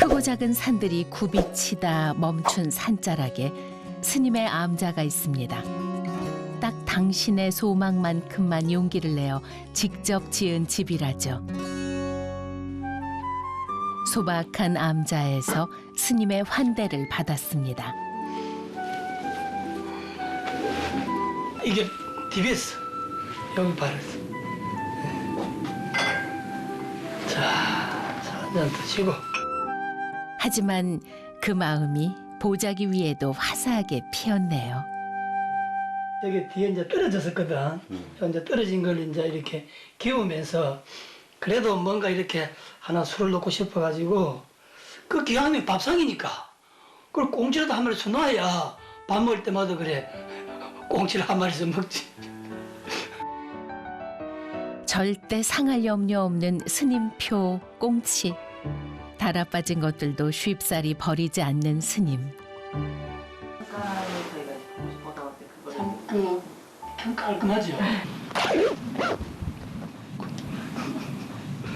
크고 작은 산들이 굽이치다 멈춘 산자락에 스님의 암자가 있습니다. 딱 당신의 소망만큼만 용기를 내어 직접 지은 집이라죠. 소박한 암자에서 스님의 환대를 받았습니다. 이게 DBS 여기 바르스. 자, 한 잔 드시고. 하지만 그 마음이 보자기 위에도 화사하게 피었네요. 여기 뒤에 이제 떨어졌었거든. 이제 떨어진 걸 이제 이렇게 기우면서 그래도 뭔가 이렇게 하나 술을 넣고 싶어가지고 그 기왕이면 밥상이니까 그걸 꽁치라도 한 마리 놔야 밥 먹을 때마다 그래 꽁치를 한 마리씩 먹지. 절대 상할 염려 없는 스님표 꽁치. 달아 빠진 것들도 쉽사리 버리지 않는 스님. 참 깔끔하죠.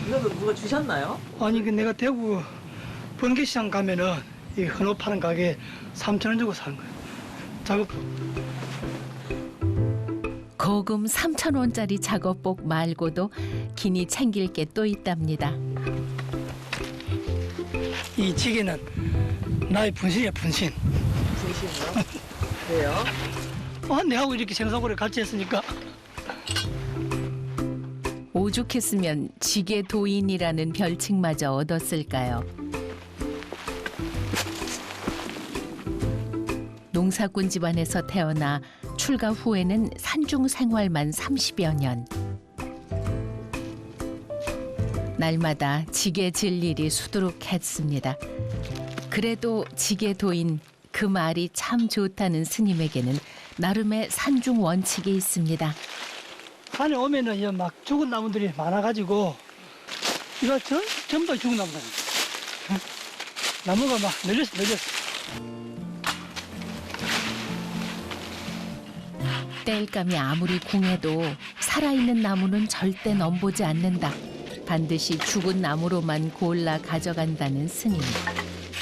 이거 누가 주셨나요? 아니 그 내가 대구 번개시장 가면은 이 헌옷 파는 가게에 3,000원 주고 산 거예요. 작업복. 고금 3,000원짜리 작업복 말고도 기니 챙길 게 또 있답니다. 이 지게는 나의 분신이야 분신. 주시나요? 왜요? 내하고 이렇게 생사고를 같이 했으니까. 오죽했으면 지게 도인이라는 별칭마저 얻었을까요? 농사꾼 집안에서 태어나 출가 후에는 산중 생활만 30여 년. 날마다 지게 질 일이 수두룩했습니다. 그래도 지게 도인 그 말이 참 좋다는 스님에게는 나름의 산중 원칙이 있습니다. 산에 오면은 이제 막 죽은 나무들이 많아가지고 이거 전부 다 죽은 나무다. 나무가 막 늘렸어. 땔감이 아무리 궁해도 살아있는 나무는 절대 넘보지 않는다. 반드시 죽은 나무로만 골라 가져간다는 스님.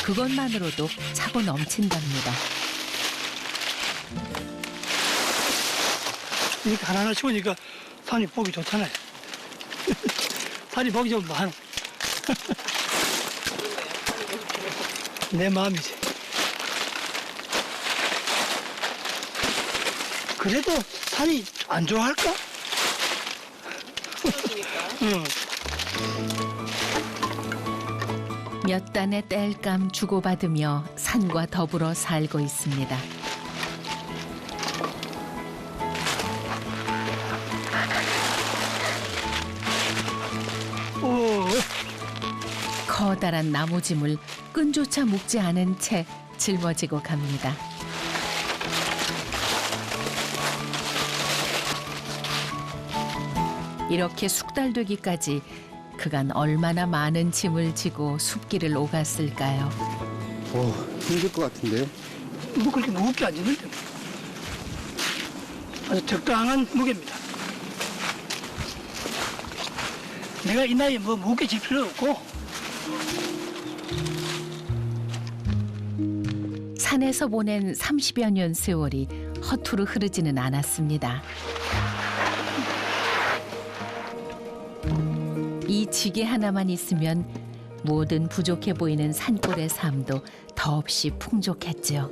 그것만으로도 차고 넘친답니다. 이렇게 하나하나 치우니까 산이 보기 좋잖아요. 산이 보기 좀 많아. 내 마음이지. 그래도 산이 안 좋아할까? 응. 몇 단의 땔감 주고받으며 산과 더불어 살고 있습니다. 커다란 나무짐을 끈조차 묶지 않은 채 짊어지고 갑니다. 이렇게 숙달 되기까지 그간 얼마나 많은 짐을 지고 숲길을 오갔을까요? 힘들 것 같은데요? 뭐 그렇게 무겁게 안 지는데 뭐. 아주 적당한 무게입니다. 내가 이 나이에 뭐 무겁게 질 필요 없고. 산에서 보낸 30여 년 세월이 허투루 흐르지는 않았습니다. 이 지게 하나만 있으면 뭐든 부족해 보이는 산골의 삶도 더없이 풍족했죠.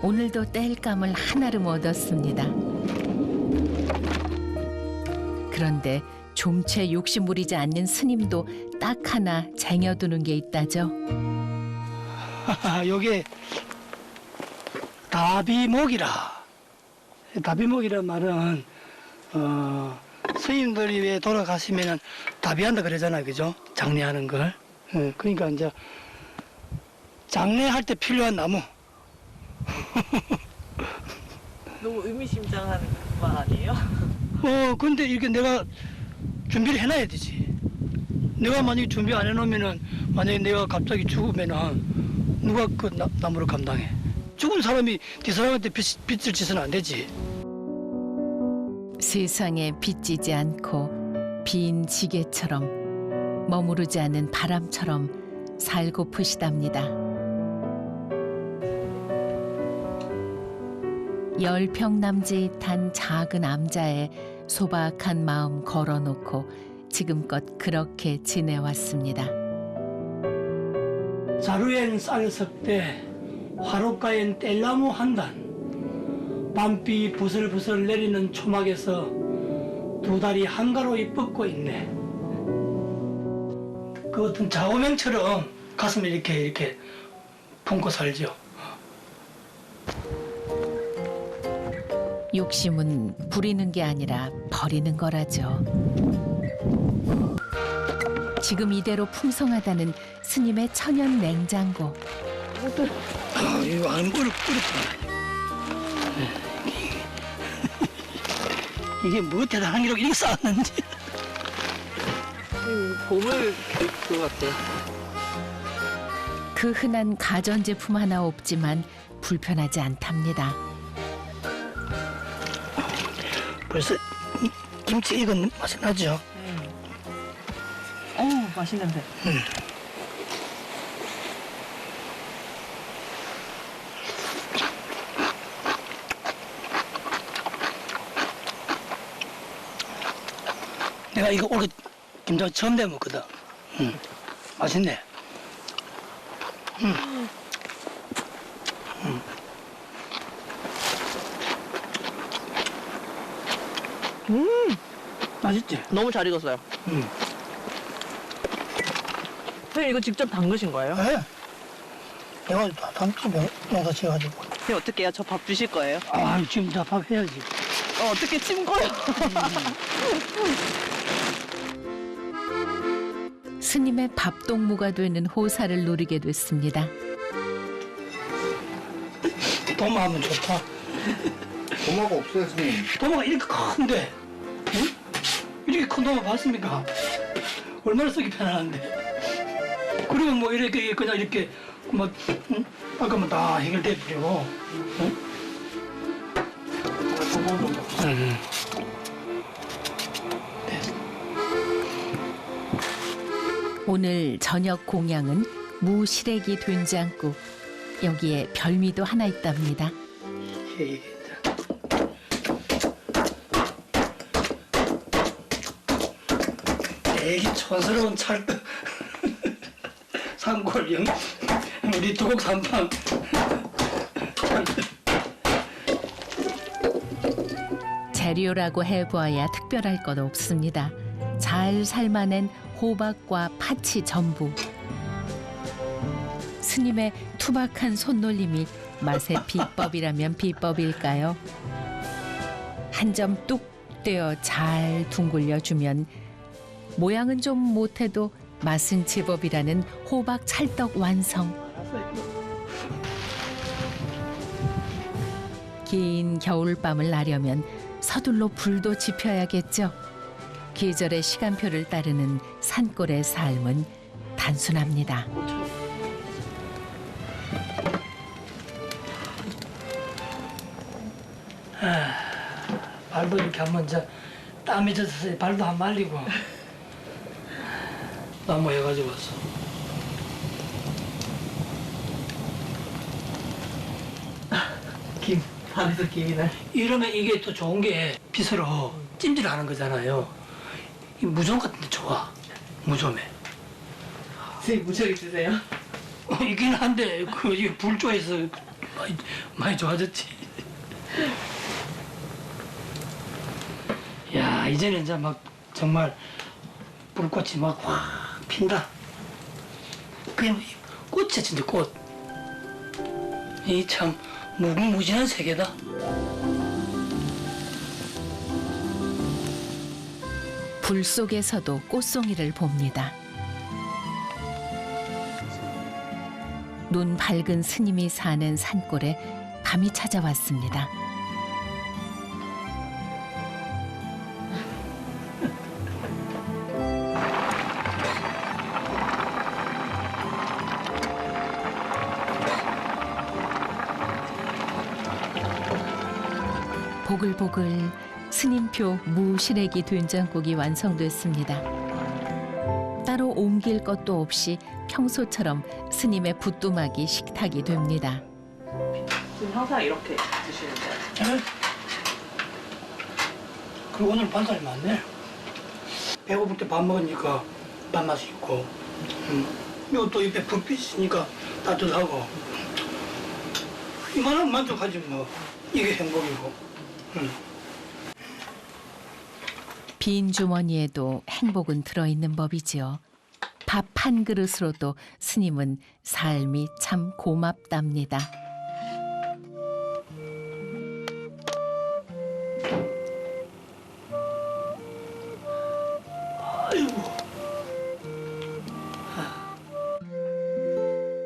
오늘도 땔감을 한아름 얻었습니다. 그런데 좀채 욕심 부리지 않는 스님도 딱 하나 쟁여두는 게 있다죠. 요게 다비목이라. 다비목이란 말은 스님들이 왜 돌아가시면은 다비한다 그러잖아요, 그죠? 장례하는 걸. 그러니까 이제 장례할 때 필요한 나무. 너무 의미심장한 말 아니에요? 근데 이렇게 내가 준비를 해놔야 되지. 내가 만약에 준비 안 해놓으면은 만약에 내가 갑자기 죽으면은 누가 그 나무를 감당해? 죽은 사람이 뒷사람한테 빚을 지서는 안 되지. 세상에 빚지지 않고 빈 지게처럼 머무르지 않는 바람처럼 살고프시답니다. 10평 남짓한 작은 암자에 소박한 마음 걸어놓고 지금껏 그렇게 지내왔습니다. 자루엔 쌀 섞되 화롯가엔 뗄나무 한 단, 밤비 부슬부슬 내리는 초막에서 두 다리 한가로이 뻗고 있네. 그 어떤 좌우명처럼 가슴을 이렇게 품고 살죠. 욕심은 부리는 게 아니라 버리는 거라죠. 지금 이대로 풍성하다는 스님의 천연 냉장고. 이거 안 어렵다. 이게 뭐 대단한 기록 이렇게 쌓았는지. 보물 그 같아요. 그 흔한 가전제품 하나 없지만 불편하지 않답니다. 벌써 김치 익은 맛이 나죠? 맛있는 냄새. 내가 이거 올해 김장 처음 내 먹거든. 맛있네. 맛있지? 너무 잘 익었어요. 선생님 이거 직접 담그신 거예요? 네. 내가 단추 농사 지어가지고. 선생님 어떻게 해요? 저 밥 주실 거예요? 아, 지금 다 밥 해야지. 어떻게 침 거요? 스님의 밥동무가 되는 호사를 누리게 됐습니다. 도마하면 좋다. 도마가 없어요, 선생님. 도마가 이렇게 큰데, 응? 이렇게 큰 도마 봤습니까? 얼마나 쓰기 편안한데. 그리고 뭐 이렇게 그냥 이렇게 뭐 아까면 다 해결돼 버리고. 응? 오늘 저녁 공양은 무시래기 된장국. 여기에 별미도 하나 있답니다. 이게 되게 촌스러운 찰떡 산골형 우리 두곡 삼방 재료라고 해보아야 특별할 것 없습니다. 잘 삶아낸 호박과 파치 전부. 스님의 투박한 손놀림이 맛의 비법이라면 비법일까요? 한 점 뚝 떼어 잘 둥글려 주면 모양은 좀 못해도 맛은 제법이라는 호박 찰떡 완성. 긴 겨울밤을 나려면 서둘러 불도 지펴야겠죠. 계절의 시간표를 따르는 산골의 삶은 단순합니다. 발도 이렇게 한번 땀이 젖어서 발도 한 말리고 나무 해가지고 왔어. 김. 밥에서 김이 나. 이러면 이게 또 좋은 게 빗으로 찜질하는 거잖아요. 이 무좀 같은데 좋아. 무좀에. 선생님 무척 있으세요? 있긴 한데 이 불조에서 많이 좋아졌지. 야 이제는 이제 막 정말 불꽃이 막 확 핀다. 그냥 꽃이 진짜 꽃. 이 참 무궁무진한 세계다. 불 속에서도 꽃송이를 봅니다. 눈 밝은 스님이 사는 산골에 밤이 찾아왔습니다. 보글보글 스님표 무시래기 된장국이 완성됐습니다. 따로 옮길 것도 없이 평소처럼 스님의 부뚜막이 식탁이 됩니다. 지금 항상 이렇게 드시는 거예요? 네? 그리고 오늘 반찬이 많네. 배고플 때 밥 먹으니까 밥맛이 있고, 이것도 옆에 불빛 있으니까 따뜻하고, 이만하면 만족하지 뭐. 이게 행복이고. 빈 주머니에도 행복은 들어있는 법이지요. 밥 한 그릇으로도 스님은 삶이 참 고맙답니다. 아이고.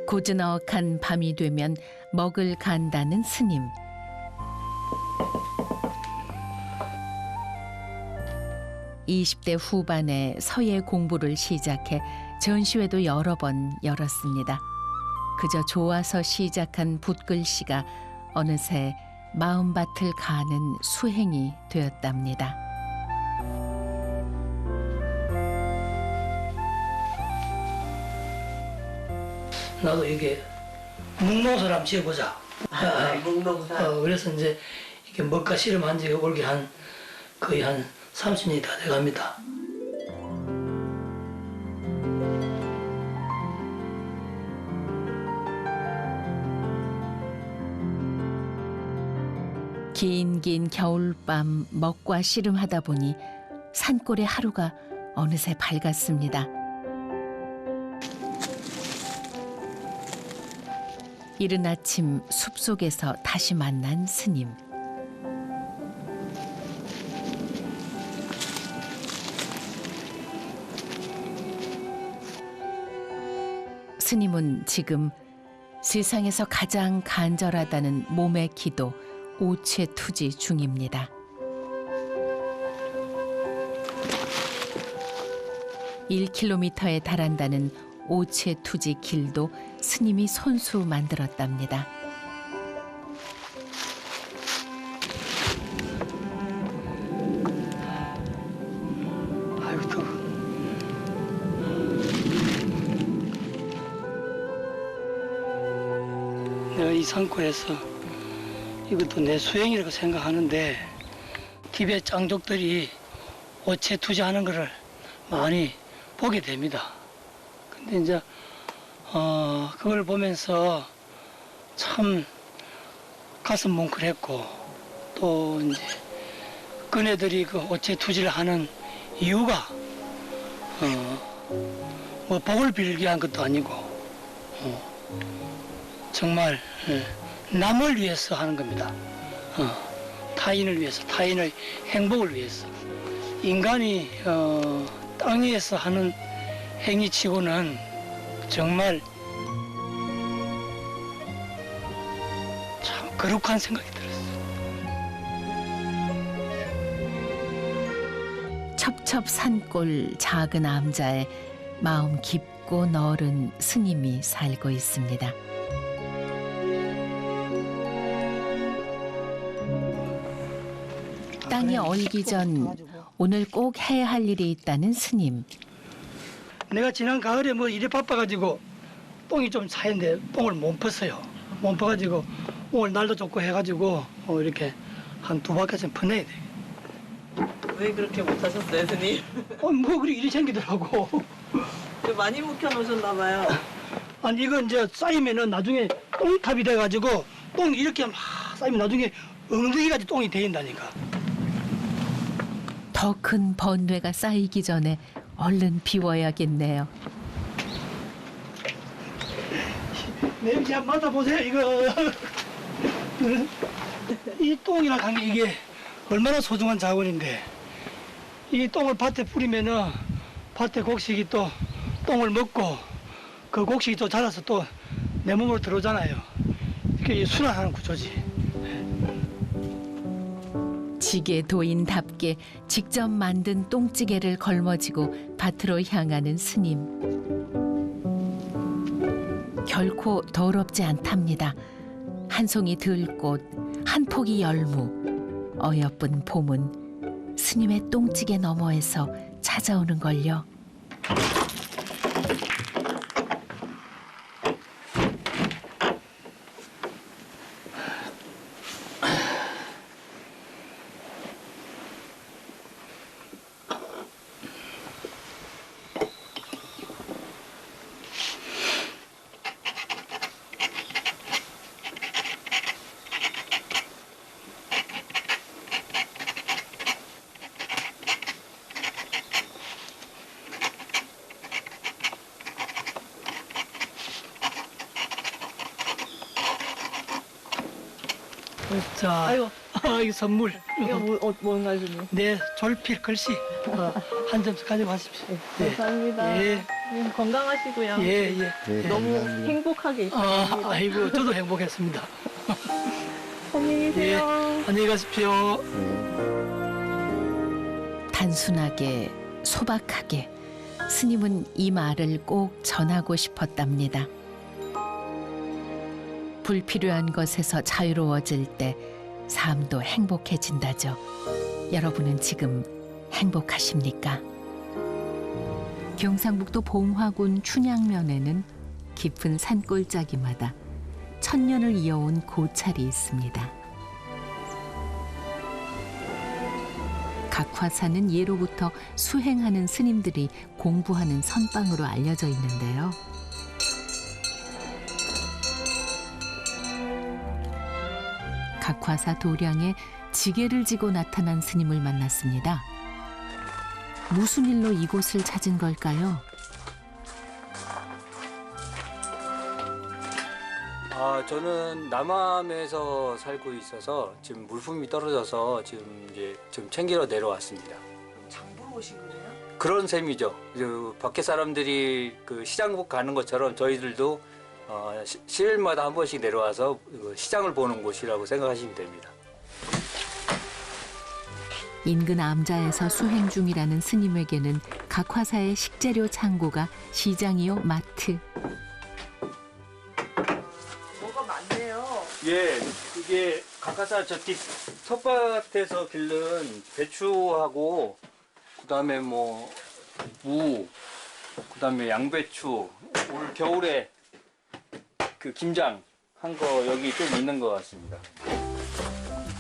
고즈넉한 밤이 되면 먹을 간다는 스님. (20대) 후반에 서예 공부를 시작해 전시회도 여러 번 열었습니다. 그저 좋아서 시작한 붓글씨가 어느새 마음밭을 가는 수행이 되었답니다. 나도 이게 묵농사를 한번 지어보자. 묵농사. 그래서 이제 이게 먹가 실험한 지가 올게 거의 한 30년이 다 돼갑니다. 긴 겨울밤 먹과 씨름하다 보니 산골의 하루가 어느새 밝았습니다. 이른 아침 숲속에서 다시 만난 스님. 스님은 지금 세상에서 가장 간절하다는 몸의 기도 오체투지 중입니다. 1km에 달한다는 오체투지 길도 스님이 손수 만들었답니다. 아이고 더워. 내가 이 산골에서 이것도 내 수행이라고 생각하는데 티베트 장족들이 오체 투자하는 것을 많이 보게 됩니다. 근데 이제 그걸 보면서 참 가슴 뭉클했고 또 이제 그네들이 그 오체 투지를 하는 이유가 뭐 복을 빌기 위한 것도 아니고 정말 남을 위해서 하는 겁니다. 타인을 위해서, 타인의 행복을 위해서. 인간이 땅 위에서 하는 행위치고는 정말 참 거룩한 생각이 들었어요. 첩첩산골 작은 암자에 마음 깊고 넓은 스님이 살고 있습니다. 땅이 얼기 전 오늘 꼭 해야 할 일이 있다는 스님. 내가 지난 가을에 뭐 일이 바빠가지고 똥이 좀 차인데 똥을 못 폈어요. 못 퍼가지고 오늘 날도 좋고 해가지고 이렇게 한 2바퀴쯤 퍼내야 돼. 왜 그렇게 못하셨어요, 스님? 뭐 그리 일이 생기더라고. 많이 묵혀놓으셨나 봐요. 아니 이거 이제 쌓이면은 나중에 똥탑이 돼가지고 똥이 이렇게 막 쌓이면 나중에 엉덩이까지 똥이 데인다니까. 더 큰 번뇌가 쌓이기 전에 얼른 비워야겠네요. 냄새 한번 맡아보세요 이거. 이 똥이랑 한 게 이게 얼마나 소중한 자원인데 이 똥을 밭에 뿌리면은 밭에 곡식이 또 똥을 먹고 그 곡식이 또 자라서 또 내 몸으로 들어오잖아요. 이게 순환하는 구조지. 지게 도인답게 직접 만든 똥찌개를 걸머지고 밭으로 향하는 스님. 결코 더럽지 않답니다. 한 송이 들꽃, 한 포기 열무. 어여쁜 봄은 스님의 똥찌개 너머에서 찾아오는 걸요. 자, 아이고. 이 선물. 이거 뭔가 좀. 네, 졸필 글씨 한 점씩 가지고 가십시오. 네. 감사합니다. 예, 건강하시고요. 예, 예. 네, 너무 감사합니다. 행복하게 있습니다. 아이고, 저도 행복했습니다. 안녕히 예, 계세요. 안녕히 가십시오. 단순하게 소박하게 스님은 이 말을 꼭 전하고 싶었답니다. 불필요한 것에서 자유로워질 때 삶도 행복해진다죠. 여러분은 지금 행복하십니까? 경상북도 봉화군 춘향면에는 깊은 산골짜기마다 천년을 이어온 고찰이 있습니다. 각화사는 예로부터 수행하는 스님들이 공부하는 선방으로 알려져 있는데요. 각화사 도량에 지게를 지고 나타난 스님을 만났습니다. 무슨 일로 이곳을 찾은 걸까요? 저는 남암에서 살고 있어서 지금 물품이 떨어져서 지금 좀 챙기러 내려왔습니다. 장보러 오신 거예요? 그런 셈이죠. 밖에 사람들이 그 시장 가는 것처럼 저희들도 시일마다 한 번씩 내려와서 시장을 보는 곳이라고 생각하시면 됩니다. 인근 암자에서 수행 중이라는 스님에게는 각화사의 식재료 창고가 시장이요 마트. 뭐가 많네요. 예, 이게 각하사 저 뒷 텃밭에서 기른 배추하고 그다음에 뭐 무, 그다음에 양배추, 올 겨울에 그 김장 한 거 여기 좀 있는 것 같습니다.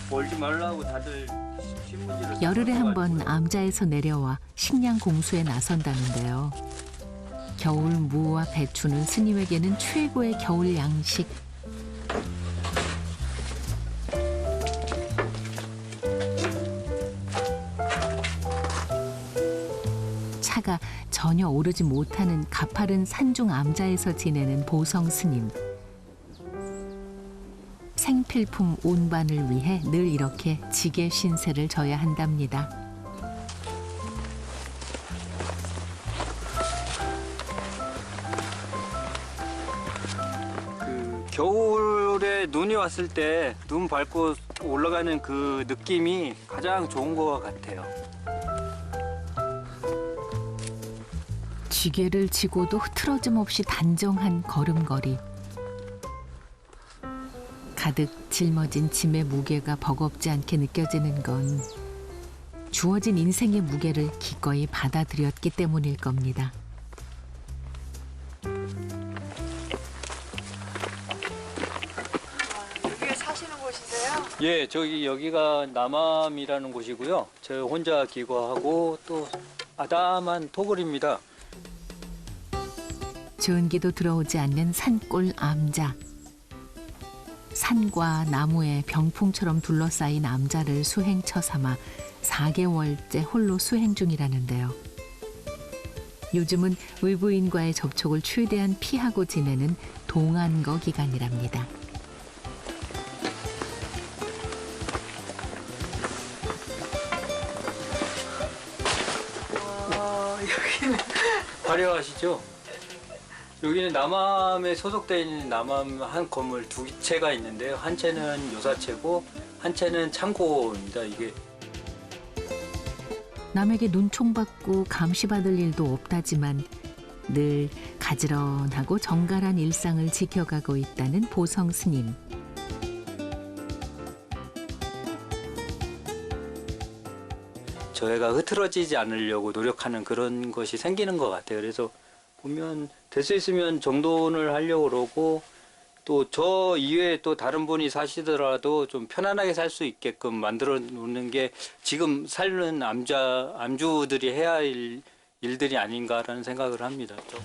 멀지 말라고 다들 신문지를 열흘에 한 번 암자에서 내려와 식량 공수에 나선다는데요. 겨울 무와 배추는 스님에게는 최고의 겨울 양식. 차가 전혀 오르지 못하는 가파른 산중 암자에서 지내는 보성 스님. 생필품 운반을 위해 늘 이렇게 지게 신세를 져야 한답니다. 그 겨울에 눈이 왔을 때 눈 밟고 올라가는 그 느낌이 가장 좋은 것 같아요. 지게를 지고도 흐트러짐 없이 단정한 걸음걸이. 가득 짊어진 짐의 무게가 버겁지 않게 느껴지는 건 주어진 인생의 무게를 기꺼이 받아들였기 때문일 겁니다. 여기에 사시는 곳이세요? 예, 여기가 남암이라는 곳이고요. 저 혼자 기거하고 또 아담한 토굴입니다. 전기도 들어오지 않는 산골 암자. 산과 나무에 병풍처럼 둘러싸인 암자를 수행처 삼아 4개월째 홀로 수행 중이라는데요. 요즘은 외부인과의 접촉을 최대한 피하고 지내는 동안거 기간이랍니다. 여기는 화려하시죠? 여기는 남암에 소속되어 있는 남암 한 건물 두 채가 있는데요. 한 채는 요사채고 한 채는 창고입니다. 이게 남에게 눈총받고 감시받을 일도 없다지만 늘 가지런하고 정갈한 일상을 지켜가고 있다는 보성 스님. 저희가 흐트러지지 않으려고 노력하는 그런 것이 생기는 것 같아요. 그래서 보면 될 수 있으면 정돈을 하려고 그러고 또 저 이외에 또 다른 분이 사시더라도 좀 편안하게 살 수 있게끔 만들어 놓는 게 지금 사는 암주들이 해야 할 일들이 아닌가라는 생각을 합니다. 좀.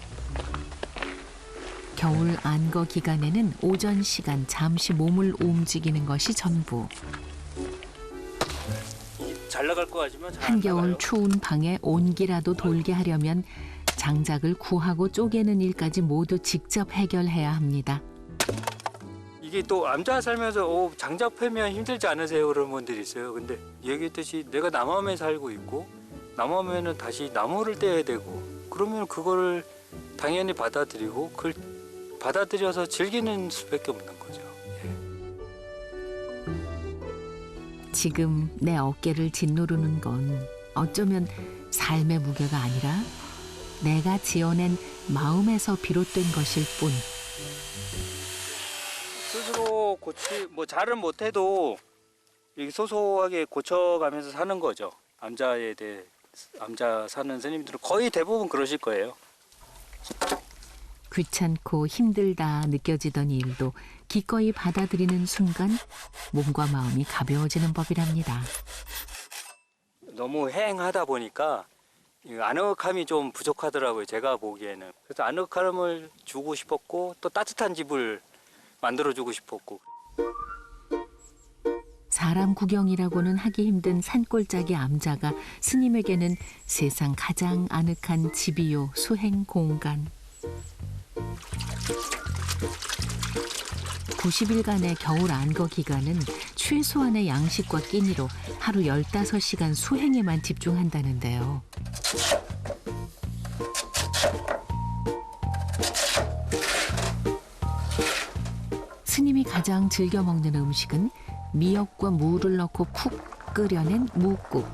겨울 안거 기간에는 오전 시간 잠시 몸을 움직이는 것이 전부. 잘 나갈 것 같지만 잘 안 한겨울 나가요. 추운 방에 온기라도 돌게 하려면 장작을 구하고 쪼개는 일까지 모두 직접 해결해야 합니다. 이게 또 암자 살면서 장작 패면 힘들지 않으세요? 그런 분들이 있어요. 근데 얘기했듯이 내가 남암에 살고 있고 남암에는 다시 나무를 떼야 되고 그러면 그거를 당연히 받아들이고 그걸 받아들여서 즐기는 수밖에 없는 거죠. 지금 내 어깨를 짓누르는 건 어쩌면 삶의 무게가 아니라 내가 지어낸 마음에서 비롯된 것일 뿐. 스스로 잘은 못해도 이렇게 소소하게 고쳐가면서 사는 거죠. 암자 사는 스님들은 거의 대부분 그러실 거예요. 귀찮고 힘들다 느껴지던 일도 기꺼이 받아들이는 순간 몸과 마음이 가벼워지는 법이랍니다. 너무 행하다 보니까 이 아늑함이 좀 부족하더라고요. 제가 보기에는. 그래서 아늑함을 주고 싶었고 또 따뜻한 집을 만들어주고 싶었고. 사람 구경이라고는 하기 힘든 산골짜기 암자가 스님에게는 세상 가장 아늑한 집이요 수행 공간. 90일간의 겨울 안거 기간은 최소한의 양식과 끼니로 하루 15시간 수행에만 집중한다는데요. 스님이 가장 즐겨 먹는 음식은 미역과 무를 넣고 쿡 끓여낸 무국.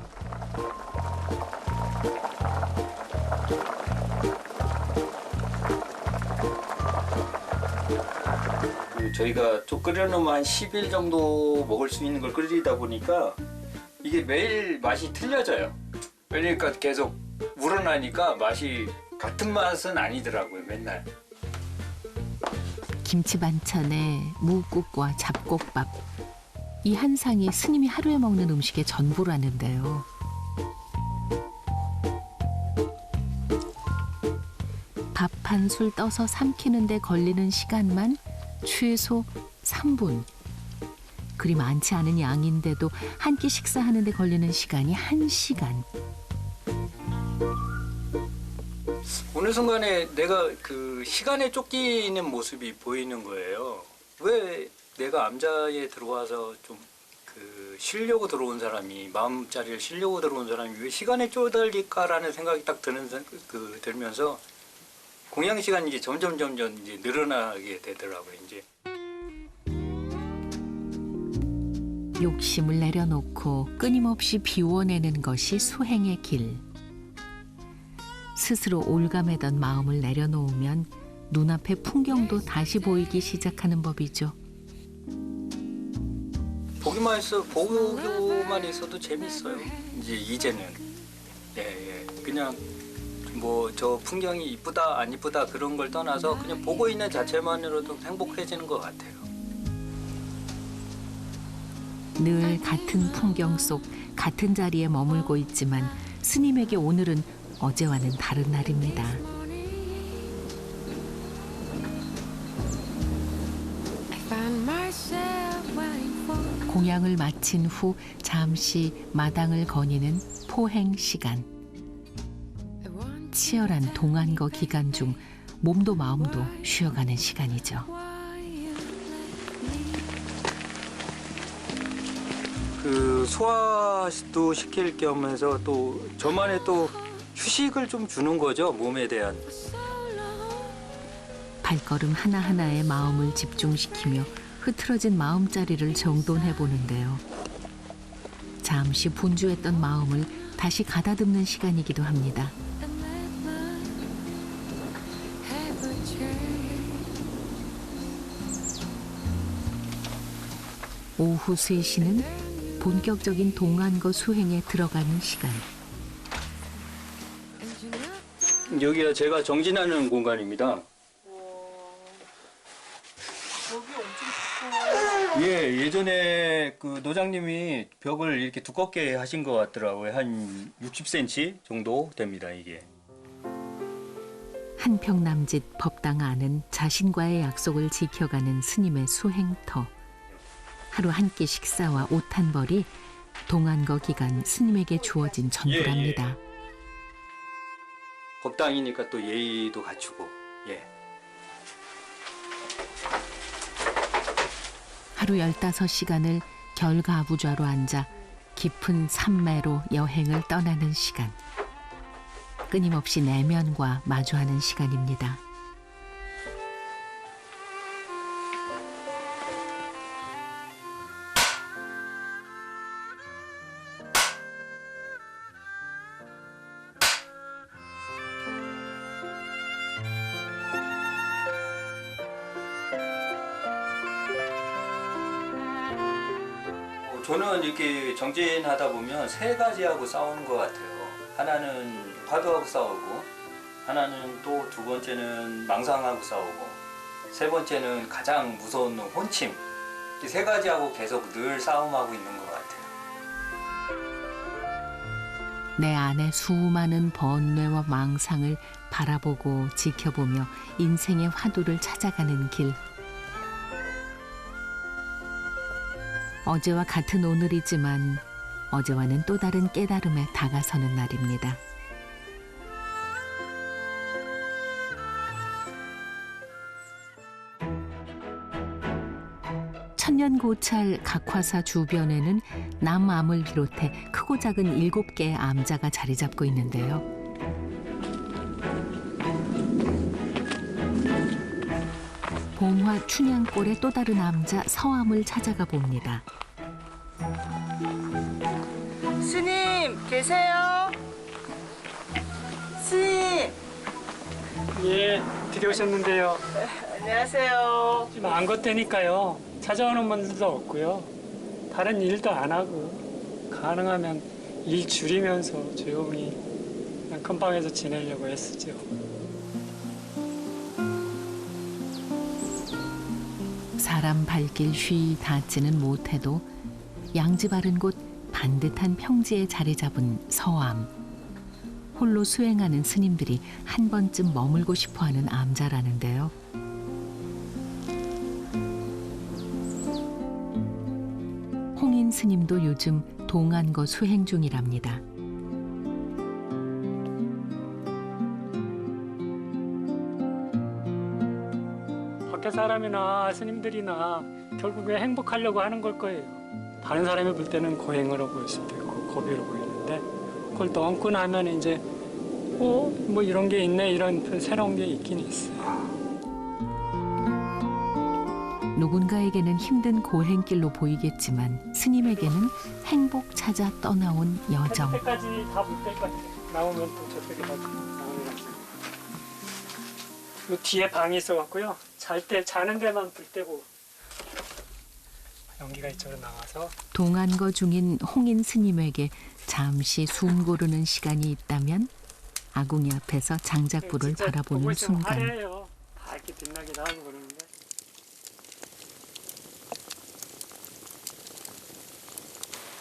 저희가 좀 끓여놓으면 한 10일 정도 먹을 수 있는 걸 끓이다 보니까 이게 매일 맛이 틀려져요. 그러니까 계속 우러나니까 맛이 같은 맛은 아니더라고요, 맨날. 김치 반찬에 무국과 잡곡밥. 이 한 상이 스님이 하루에 먹는 음식의 전부라는데요. 밥 한 술 떠서 삼키는 데 걸리는 시간만 최소 3분. 그리 많지 않은 양인데도 한 끼 식사하는 데 걸리는 시간이 1시간. 어느 순간에 내가 그 시간에 쫓기는 모습이 보이는 거예요. 왜 내가 암자에 들어와서 좀 그 쉬려고 들어온 사람이 마음자리를 쉬려고 들어온 사람이 왜 시간에 쪼달릴까라는 생각이 딱 들면서 공양 시간이 이제 점점 이제 늘어나게 되더라고요. 이제 욕심을 내려놓고 끊임없이 비워내는 것이 수행의 길. 스스로 올가매던 마음을 내려놓으면 눈앞의 풍경도 다시 보이기 시작하는 법이죠. 보고만 있어도 재밌어요. 이제는 그냥 뭐 저 풍경이 이쁘다 안 이쁘다 그런 걸 떠나서 그냥 보고 있는 자체만으로도 행복해지는 것 같아요. 늘 같은 풍경 속 같은 자리에 머물고 있지만 스님에게 오늘은 어제와는 다른 날입니다. 공양을 마친 후 잠시 마당을 거니는 포행 시간. 치열한 동안거 기간 중 몸도 마음도 쉬어가는 시간이죠. 그 소화도 시킬 겸해서 또 저만의 또 휴식을 좀 주는 거죠, 몸에 대한. 발걸음 하나하나에 마음을 집중시키며 흐트러진 마음자리를 정돈해 보는데요. 잠시 분주했던 마음을 다시 가다듬는 시간이기도 합니다. 오후 3시는 본격적인 동안거 수행에 들어가는 시간. 여기가 제가 정진하는 공간입니다. 여기 엄청 좋고. 예, 예전에 그 노장님이 벽을 이렇게 두껍게 하신 것 같더라고요. 한 60cm 정도 됩니다, 이게. 한평 남짓 법당 안은 자신과의 약속을 지켜가는 스님의 수행터. 하루 한 끼 식사와 옷 한 벌이 동안거 기간 스님에게 주어진 전부랍니다. 법당이니까 또 예의도 갖추고, 예. 하루 15시간을 결가부좌로 앉아 깊은 산매로 여행을 떠나는 시간. 끊임없이 내면과 마주하는 시간입니다. 저는 이렇게 정진하다 보면 세 가지하고 싸우는 것 같아요. 하나는 화두하고 싸우고, 하나는 또 두 번째는 망상하고 싸우고, 세 번째는 가장 무서운 놈 혼침. 이 세 가지하고 계속 늘 싸움하고 있는 것 같아요. 내 안에 수많은 번뇌와 망상을 바라보고 지켜보며 인생의 화두를 찾아가는 길. 어제와 같은 오늘이지만 어제와는 또 다른 깨달음에 다가서는 날입니다. 천년고찰 각화사 주변에는 남암을 비롯해 크고 작은 7개의 암자가 자리 잡고 있는데요. 봉화 춘향골의 또 다른 암자 서암을 찾아가 봅니다. 스님 계세요? 스님. 예, 들여오셨는데요. 안녕하세요. 지금 안 걷대니까요. 찾아오는 분들도 없고요. 다른 일도 안 하고 가능하면 일 줄이면서 조용히 그냥 큰 방에서 지내려고 했었죠. 사람 발길 쉬이 닿지는 못해도 양지 바른 곳 반듯한 평지에 자리 잡은 서암. 홀로 수행하는 스님들이 한 번쯤 머물고 싶어하는 암자라는데요. 홍인 스님도 요즘 동안거 수행 중이랍니다. 밖에 사람이나 스님들이나 결국에 행복하려고 하는 걸 거예요. 다른 사람이 볼 때는 고행으로 보일 수도 있고 고비로 보이는데 그걸 넘고 나면 이제 뭐 이런 게 있네, 이런 새로운 게 있긴 있어요. 누군가에게는 힘든 고행길로 보이겠지만 스님에게는 행복 찾아 떠나온 여정. 때까지 다 볼 때까지 나오면 또 저쪽에 다 나오는 거죠. 요 뒤에 방이 있어갖고요. 자는 데만 불 때고 연기가 이쪽으로 나와서. 동안거 중인 홍인 스님에게 잠시 숨 고르는 시간이 있다면 아궁이 앞에서 장작불을 진짜 바라보는 보고 있으면 순간. 화려해요. 다 이렇게 빛나기도 하고 그러는데.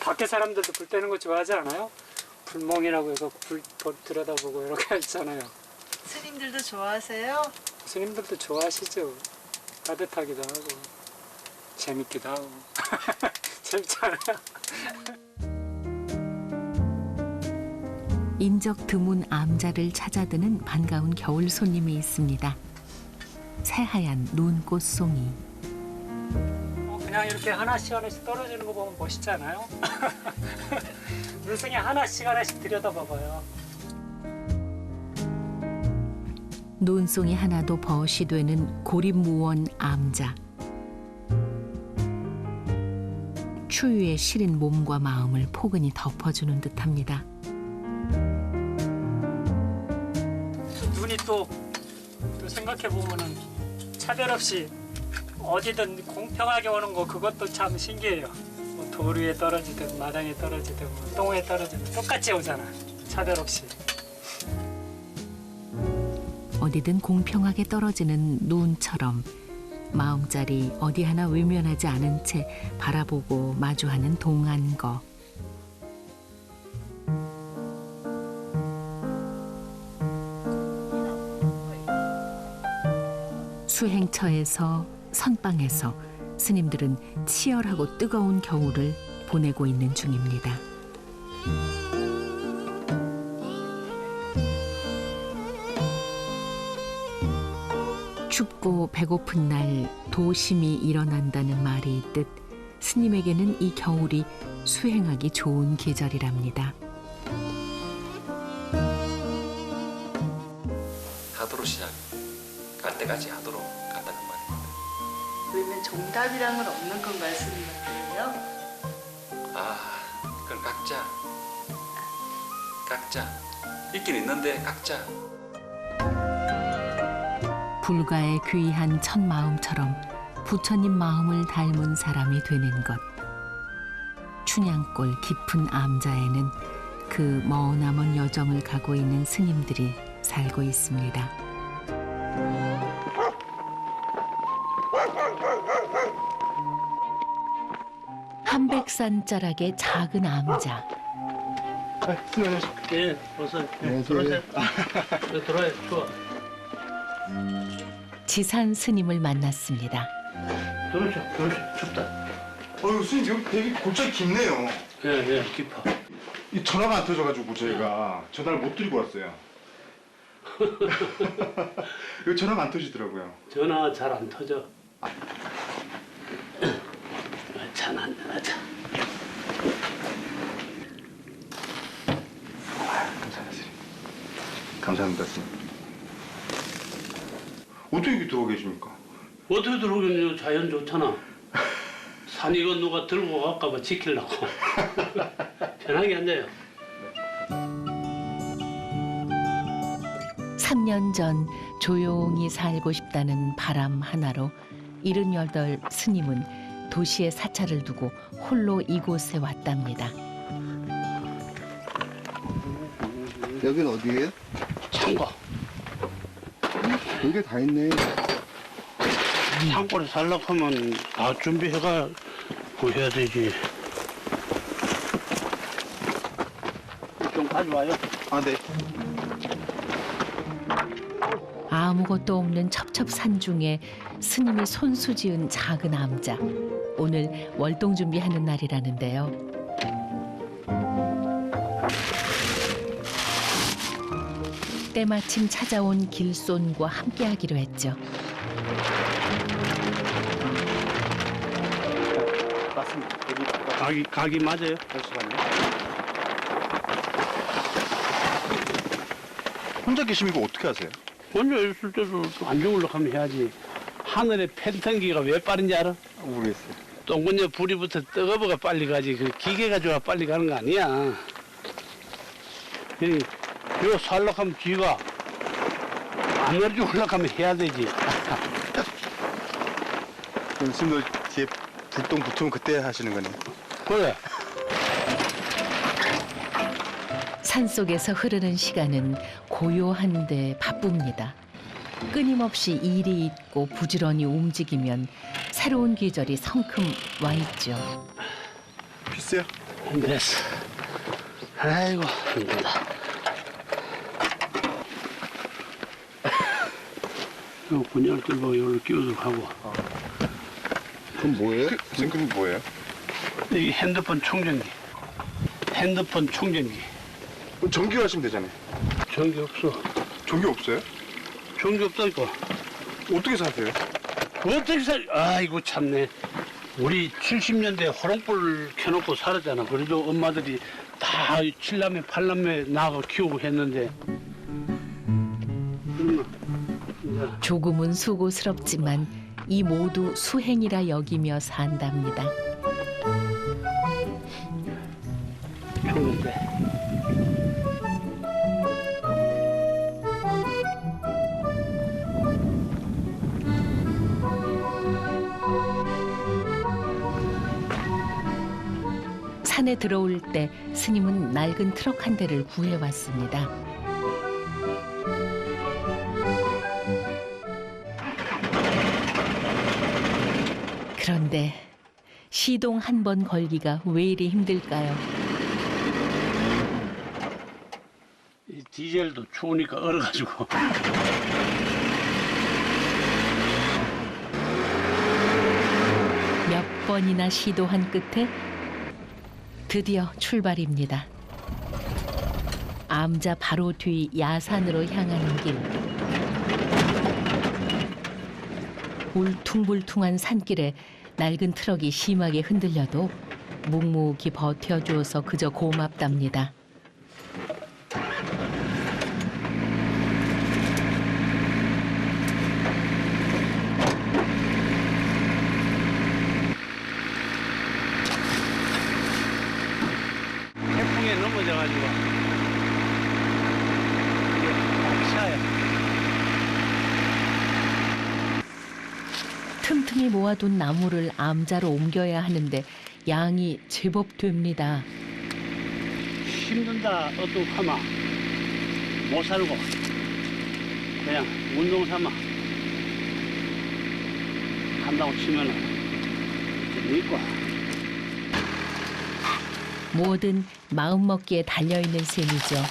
밖에 사람들도 불 때는 거 좋아하지 않아요? 불멍이라고 해서 불 들여다보고 이렇게 있잖아요. 스님들도 좋아하세요? 스님들도 좋아하시죠. 따뜻하기도 하고 재밌기도 하고 재밌잖아요. 인적 드문 암자를 찾아드는 반가운 겨울 손님이 있습니다. 새하얀 눈꽃송이. 그냥 이렇게 하나씩 떨어지는 거 보면 멋있잖아요. 눈송이 하나씩 들여다봐봐요. 눈송이 하나도 벗이 되는 고립무원 암자. 추위에 시린 몸과 마음을 포근히 덮어주는 듯합니다. 눈이 또 생각해 보면은 차별 없이 어디든 공평하게 오는 거, 그것도 참 신기해요. 뭐 돌 위에 떨어지든 마당에 떨어지든 뭐 똥에 떨어지든 똑같이 오잖아. 차별 없이. 어디든 공평하게 떨어지는 눈처럼 마음자리 어디 하나 외면하지 않은 채 바라보고 마주하는 동안거. 수행처에서 선방에서 스님들은 치열하고 뜨거운 겨울을 보내고 있는 중입니다. 춥고 배고픈 날 도심이 일어난다는 말이 있듯 스님에게는 이 겨울이 수행하기 좋은 계절이랍니다. 하도록 시작. 갈 때까지 하도록 간다는 말입니다. 그러면 정답이란 건 없는 건가요, 스님한테는요? 그건 각자 있긴 있는데 각자. 불가의 귀한 첫 마음처럼 부처님 마음을 닮은 사람이 되는 것. 춘향골 깊은 암자에는 그 머나먼 여정을 가고 있는 스님들이 살고 있습니다. 한백산 자락의 작은 암자. 예, 어서. 안녕하세요. 들어와요. 좋아. 지산 스님을 만났습니다. 들어오셔. 춥다. 스님 지금 되게 골짜기 깊네요. 예, 깊어. 이 전화가 안 터져가지고 저희가 전화를 못 드리고 왔어요. 이거 전화가 안 터지더라고요. 전화 잘 안 터져. 잔 한잔 하자. 감사합니다, 스님. 감사합니다, 스님. 어떻게 여기 들어와 계십니까? 어떻게 들어오겠냐? 자연 좋잖아. 산 이건 누가 들고 갈까봐 지키려고. 편하게 앉아요. 3년 전 조용히 살고 싶다는 바람 하나로 78 스님은 도시의 사찰을 두고 홀로 이곳에 왔답니다. 여긴 어디예요? 창고. 여기 다 있네. 창고에 살려고 하면 다 준비해가 해야 되지. 좀 가져와요. 네. 아무것도 없는 첩첩산 중에 스님이 손수 지은 작은 암자. 오늘 월동 준비하는 날이라는데요. 때마침 찾아온 길손과 함께하기로 했죠. 각이 맞아요. 혼자 계시면 이거 어떻게 하세요? 혼자 있을 때도 안 죽으려고 하면 해야지. 하늘에 팬턴기가 왜 빠른지 알아? 모르겠어요. 똥근에 불이 붙어 뜨거워가 빨리 가지. 그 기계가 좋아 빨리 가는 거 아니야. 이거 살려고 하면 쥐가 안 얼죽으려고 하면 해야 되지. 그럼 스님도 뒤에 불똥 붙으면 그때 하시는 거네. 그래. 산속에서 흐르는 시간은 고요한데 바쁩니다. 끊임없이 일이 있고 부지런히 움직이면 새로운 계절이 성큼 와 있죠. 글쎄요. 됐어. 아이고 힘들다. 요 분열 들고 요를 끼워서 가고. 그럼 뭐예요? 선생님 그럼 뭐예요? 이 핸드폰 충전기. 핸드폰 충전기. 그럼 전기로 하시면 되잖아요. 전기 없어. 전기 없어요? 전기 없다니까. 어떻게 사세요? 어떻게 살? 아이고 참네. 우리 70년대 호롱불 켜놓고 살았잖아. 그래도 엄마들이 다 7남매 8남매 낳아 키우고 했는데. 조금은 수고스럽지만 이 모두 수행이라 여기며 산답니다. 좋은데. 산에 들어올 때 스님은 낡은 트럭 한 대를 구해왔습니다. 그런데 시동 한 번 걸기가 왜 이리 힘들까요? 이 디젤도 추우니까 얼어가지고. 몇 번이나 시도한 끝에 드디어 출발입니다. 암자 바로 뒤 야산으로 향하는 길. 울퉁불퉁한 산길에 낡은 트럭이 심하게 흔들려도 묵묵히 버텨주어서 그저 고맙답니다. 태풍에 넘어져가지고 이게 딱 차요. 틈틈이 모아둔 나무를 암자로 옮겨야 하는데 양이 제법 됩니다. 힘든다 어떡하마 못 살고 그냥 운동 삼아 한다고 치면은 좀 있고. 뭐든 마음먹기에 달려있는 셈이죠.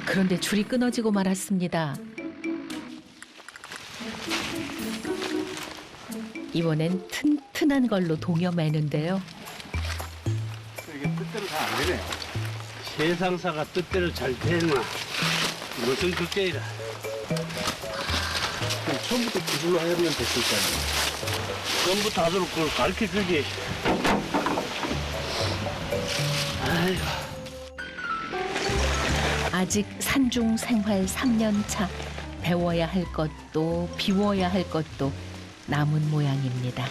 그런데 줄이 끊어지고 말았습니다. 이번엔 튼튼한 걸로 동여매는데요. 이게 뜻대로 잘 안 되네요. 세상사가 뜻대로 잘 되나 무슨 뜻대이라. 처음부터 기술로 하면 됐을 거 아니에요. 처음부터 하도록 그걸 가르쳐주지. 아이고. 아직 산중 생활 3년 차. 배워야 할 것도 비워야 할 것도 남은 모양입니다.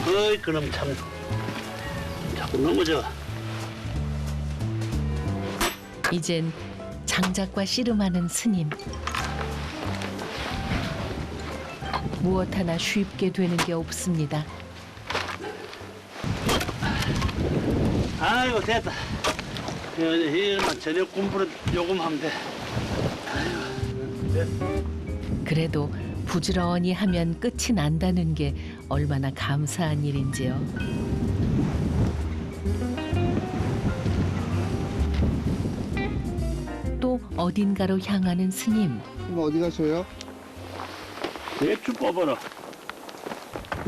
어이 그럼 참 자꾸 넘어져. 이젠 장작과 씨름하는 스님. 무엇 하나 쉽게 되는 게 없습니다. 아이고 됐다. 이만 저녁 공부를 요금 하면 돼. 그래도 부지런히 하면 끝이 난다는 게 얼마나 감사한 일인지요. 또 어딘가로 향하는 스님. 그럼 어디 가셔요? 배추 뽑아라.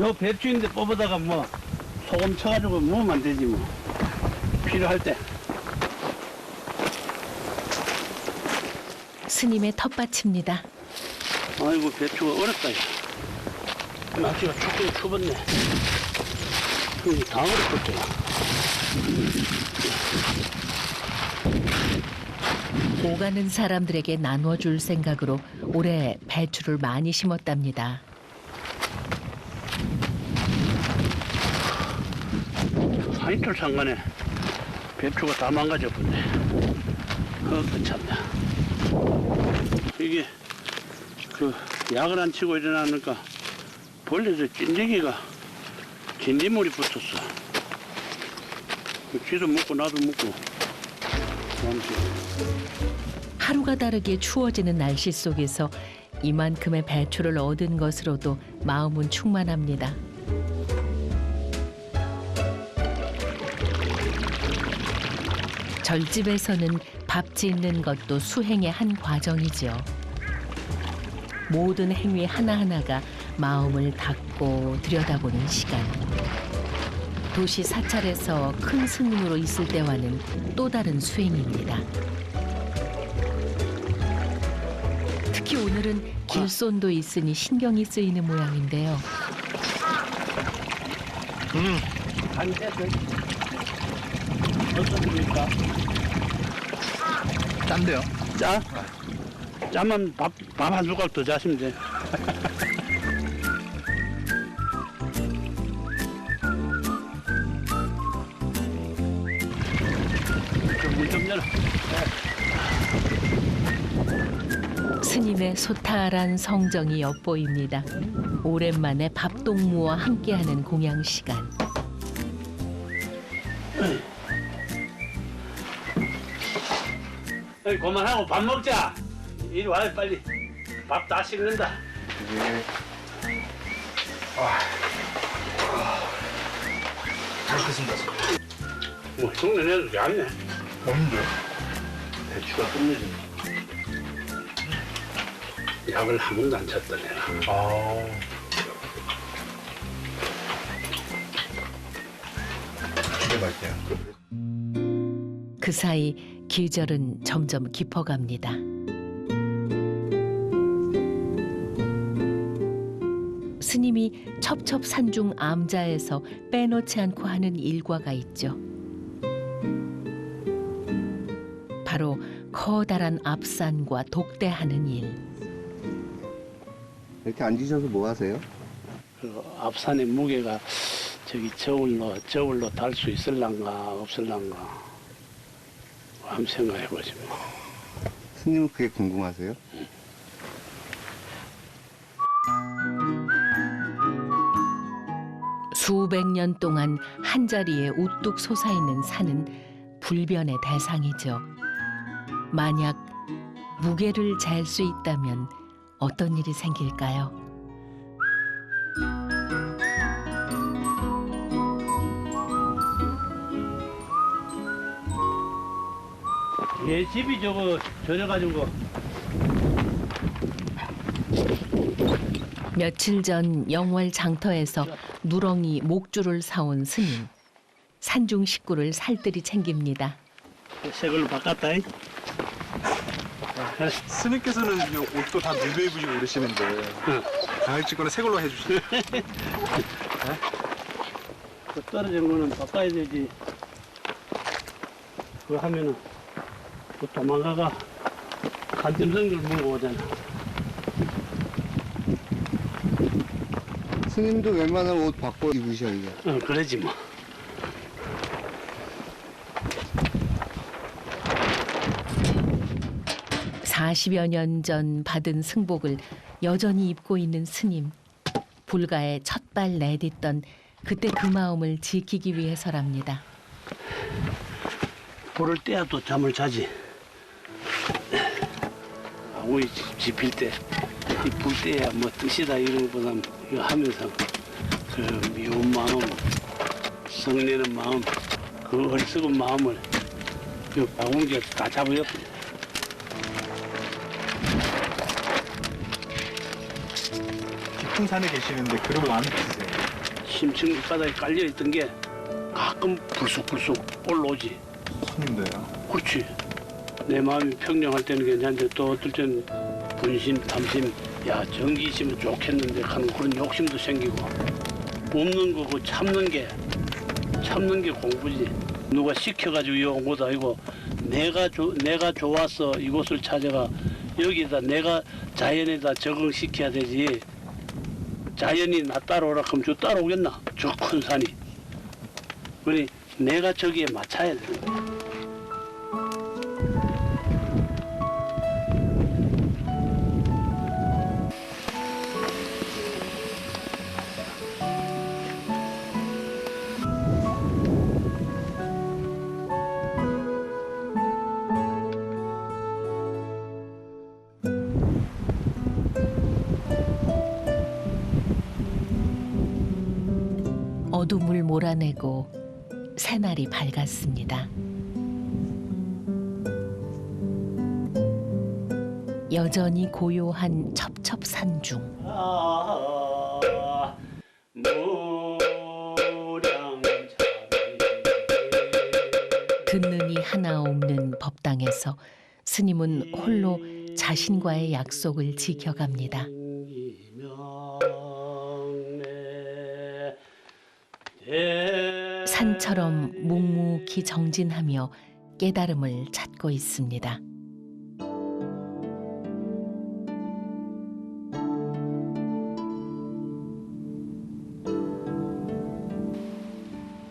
요 배추인데 뽑아다가 뭐 소금 쳐가지고 먹으면 되지 뭐. 필요할 때. 스님의 텃밭입니다. 아이고 배추가 어렵다. 날씨가 조금 추웠네. 이거 다 어렵겠구나. 오가는 사람들에게 나눠줄 생각으로 올해 배추를 많이 심었답니다. 하이틀 상간에 배추가 다 망가졌군요. 참나. 이게 그 약을 안 치고 일어나니까 벌레들 찐재기가 진딧물이 붙었어. 쥐도 먹고 나도 먹고. 하루가 다르게 추워지는 날씨 속에서 이만큼의 배추를 얻은 것으로도 마음은 충만합니다. 절집에서는 밥 짓는 것도 수행의 한 과정이지요. 모든 행위 하나하나가 마음을 닫고 들여다보는 시간. 도시 사찰에서 큰 스님으로 있을 때와는 또 다른 수행입니다. 특히 오늘은 길손도 있으니 신경이 쓰이는 모양인데요. 한 대들 어떻습니까? 짠데요? 짜? 짜면 밥 한 숟갈 더 자시면 돼. 좀 열어. 스님의 소탈한 성정이 엿보입니다. 오랜만에 밥동무와 함께하는 공양 시간. 에이, 그만하고 밥 먹자. 이리 와 빨리. 밥 다 식는다. 잘 먹겠습니다. 뭐 흉내 내도 얇네. 없는데요? 배추가 끝내준다. 약을 한 번도 안 쳤다 내가. 아. 되게 맛있네요. 그 사이 계절은 점점 깊어갑니다. 스님이 첩첩산중 암자에서 빼놓지 않고 하는 일과가 있죠. 바로 커다란 앞산과 독대하는 일. 이렇게 앉으셔서 뭐 하세요? 그 앞산의 무게가 저기 저울로 달 수 있을란가 없을란가 한번 생각해보지 뭐. 스님은 그게 궁금하세요? 수백 년 동안 한자리에 우뚝 솟아있는 산은 불변의 대상이죠. 만약 무게를 잴 수 있다면 어떤 일이 생길까요? 얘 집이 저거 저래가지고 며칠 전 영월 장터에서 누렁이 목줄을 사온 스님. 산중 식구를 살뜰히 챙깁니다. 새 걸로 바꿨다. 스님께서는 이 옷도 다 누베 입으시고 그러시는데 가을집 거는 새 걸로 해주시죠. 그 떨어진 거는 바꿔야 되지. 그거 하면은 또 도망가가 간점성을 물고 오잖아. 스님도 웬만하면 옷 바꿔 입으셔 이게. 그러지 뭐. (40여 년 전) 받은 승복을 여전히 입고 있는 스님. 불가에 첫발 내딛던 그때 그 마음을 지키기 위해서랍니다. 불을 떼야 또 잠을 자지. 아무리 집힐 때 이 불 떼야 뭐 뜻이다 이런 것보다 이거 하면서 그 미운 마음, 성내는 마음, 그 어리석은 마음을 이 바공기에서 다 잡아였거든. 깊은 산에 계시는데 그런 마음이 드세요? 심층 밑바닥에 깔려있던 게 가끔 불쑥불쑥 올라오지. 스님도요? 그렇지. 내 마음이 평정할 때는 괜찮은데 또 어떨 때는 분심, 탐심, 야 전기 있으면 좋겠는데 하는 그런 욕심도 생기고 없는 거고 참는 게 공부지. 누가 시켜가지고 이거 온 것도 아니고 내가 좋아서 이곳을 찾아가 여기다 내가 자연에다 적응시켜야 되지. 자연이 나 따라오라 하면 저 따라오겠나? 저 큰 산이. 그러니 내가 저기에 맞춰야 되는 거야. 어둠을 몰아내고 새날이 밝았습니다. 여전히 고요한 첩첩산중. 듣는 이 하나 없는 법당에서 스님은 홀로 자신과의 약속을 지켜갑니다. 산처럼 묵묵히 정진하며 깨달음을 찾고 있습니다.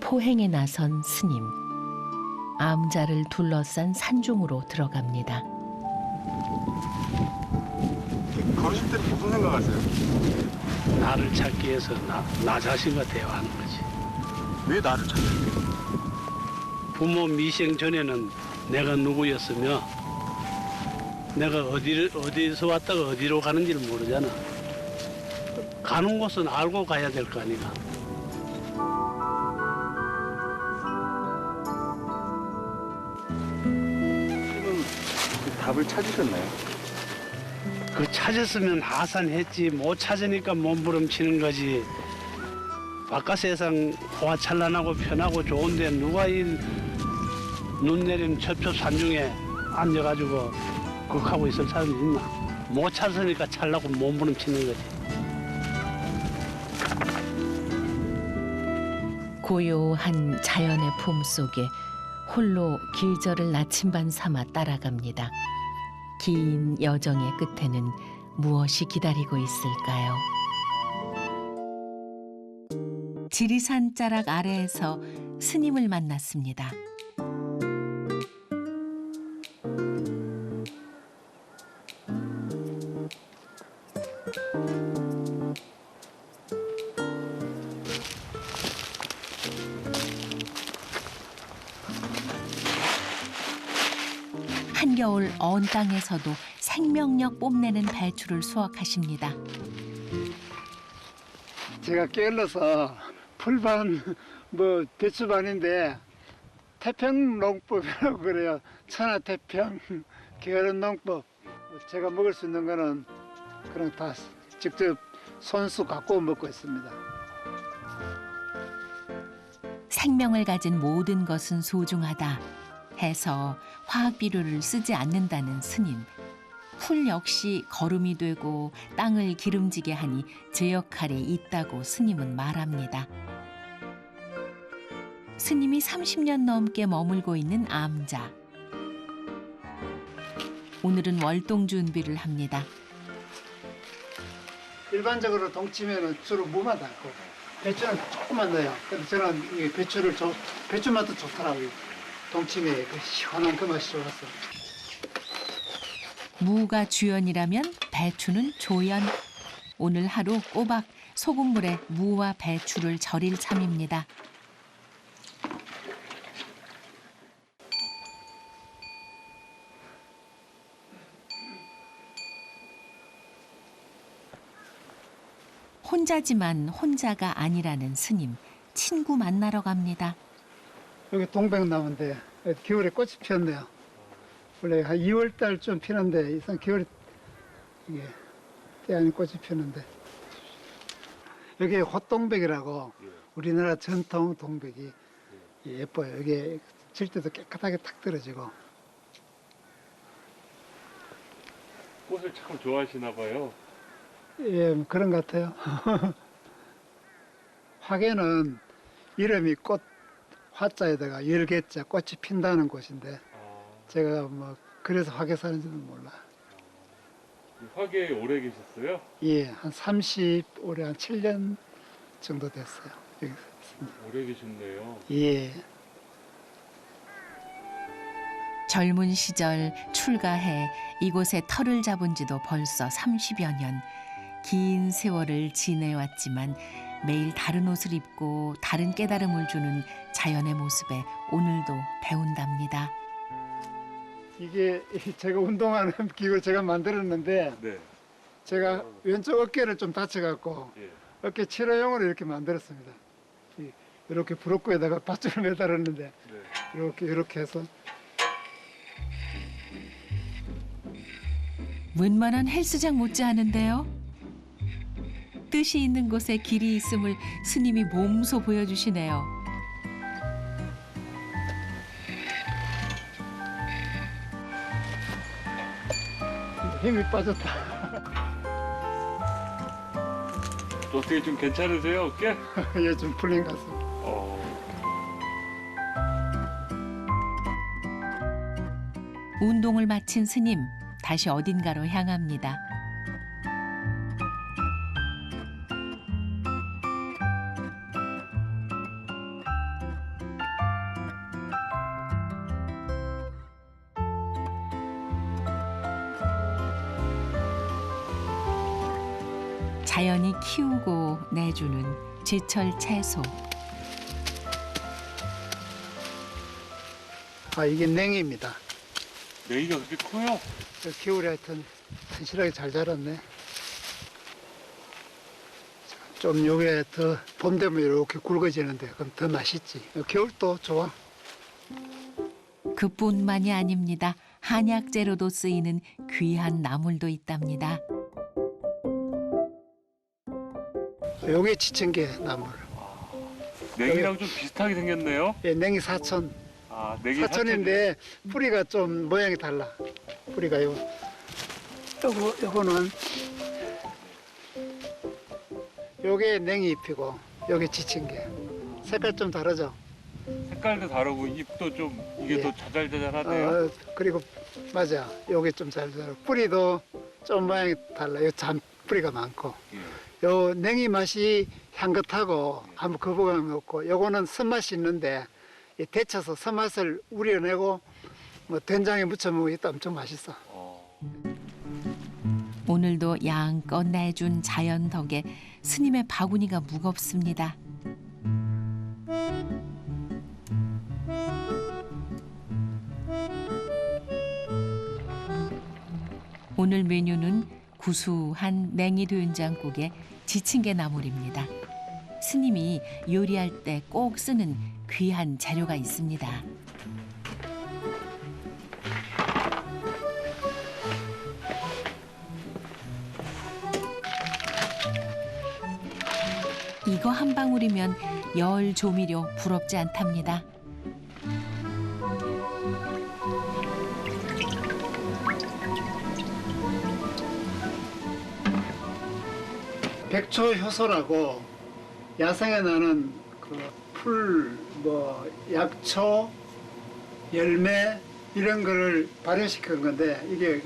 포행에 나선 스님. 암자를 둘러싼 산중으로 들어갑니다. 걸으실 때는 무슨 생각하세요? 나를 찾기 위해서 나 자신과 대화하는 거지. 왜 나를 찾으세요? 부모 미생 전에는 내가 누구였으며 내가 어디서 왔다가 어디로 가는지를 모르잖아. 가는 곳은 알고 가야 될 거 아니야. 지금 그 답을 찾으셨나요? 그 찾았으면 하산했지 못 찾으니까 몸부림치는 거지. 바깥 세상 호화찬란하고 편하고 좋은데 누가 이 눈 내린 첩첩 산중에 앉아가지고 극하고 있을 사람이 있나? 못 찾으니까 찾려고 몸부림치는 거지. 고요한 자연의 품속에 홀로 길절을 나침반 삼아 따라갑니다. 긴 여정의 끝에는 무엇이 기다리고 있을까요? 지리산 자락 아래에서 스님을 만났습니다. 한겨울 언 땅에서도 생명력 뽐내는 배추를 수확하십니다. 제가 게을러서 풀반 배추반인데 태평농법이라고 그래요. 천하태평 게으른 농법. 제가 먹을 수 있는 거는 그냥 다 직접 손수 갖고 먹고 있습니다. 생명을 가진 모든 것은 소중하다 해서 화학 비료를 쓰지 않는다는 스님. 풀 역시 거름이 되고 땅을 기름지게 하니 제 역할이 있다고 스님은 말합니다. 스님이 30년 넘게 머물고 있는 암자. 오늘은 월동 준비를 합니다. 일반적으로 동치면은 주로 무만 담고 배추는 조금만 넣어요. 그래서 저는 이 배추 맛도 좋더라고요. 동치미에 그 시원한 그 맛이 좋았어. 무가 주연이라면 배추는 조연. 오늘 하루 꼬박 소금물에 무와 배추를 절일 참입니다. 혼자지만 혼자가 아니라는 스님. 친구 만나러 갑니다. 여기 동백나무인데 겨울에 꽃이 피었네요. 원래 한 2월 달쯤 피는데 이상 겨울에 이게 때 아닌 꽃이 피는데 여기 헛동백이라고 우리나라 전통 동백이 예뻐요. 이게 질 때도 깨끗하게 탁 떨어지고. 꽃을 참 좋아하시나 봐요. 예, 그런 것 같아요. 화계는 이름이 꽃 화자에다가 열개자 꽃이 핀다는 곳인데 제가 그래서 화계 사는지는 몰라. 화계에 오래 계셨어요? 예, 올해 한 7년 정도 됐어요. 여기 있습니다. 오래 계셨네요. 예. 젊은 시절 출가해 이곳에 터를 잡은 지도 벌써 30여 년. 긴 세월을 지내왔지만 매일 다른 옷을 입고 다른 깨달음을 주는 자연의 모습에 오늘도 배운답니다. 이게 제가 운동하는 기구를 제가 만들었는데 네. 제가 왼쪽 어깨를 좀 다쳐갖고 예. 어깨 치료용으로 이렇게 만들었습니다. 이렇게 브로커에다가 밧줄을 매달았는데 네. 이렇게 해서 웬만한 헬스장 못지않은데요. 뜻이 있는 곳에 길이 있음을 스님이 몸소 보여주시네요. 힘이 빠졌다. 어떻게 좀 괜찮으세요, 어깨? 예, 좀 풀린 것 같습니다. 운동을 마친 스님, 다시 어딘가로 향합니다. 자연이 키우고 내주는 제철 채소. 이게 냉이입니다. 냉이가 그렇게 커요? 겨울에 하여튼 튼실하게 잘 자랐네. 좀 요게 더 봄 되면 이렇게 굵어지는데 그럼 더 맛있지. 겨울도 좋아. 그뿐만이 아닙니다. 한약재로도 쓰이는 귀한 나물도 있답니다. 요게 지천개 나물. 냉이랑 좀 비슷하게 생겼네요. 예, 냉이 사천. 냉이 사천인데 뿌리가 좀 모양이 달라. 뿌리가 요거는 요게 냉이 잎이고 요게 지천개. 색깔 좀 다르죠? 색깔도 다르고 잎도 좀 이게 더 자잘자잘하네요. 그리고 맞아. 요게 좀 잘 자라. 뿌리도 좀 모양이 달라. 요 잔 뿌리가 많고. 요 냉이 맛이 향긋하고 아무 거부감이 없고 요거는 쓴맛이 있는데 데쳐서 쓴맛을 우려내고 뭐 된장에 무쳐 먹으면 또 엄청 맛있어. 오늘도 양껏 내준 자연 덕에 스님의 바구니가 무겁습니다. 오늘 메뉴는 구수한 냉이 된장국에 지친개 나물입니다. 스님이 요리할 때 꼭 쓰는 귀한 재료가 있습니다. 이거 한 방울이면 열 조미료 부럽지 않답니다. 백초 효소라고 야생에 나는 그 풀, 뭐 약초, 열매 이런 거를 발효시킨 건데 이게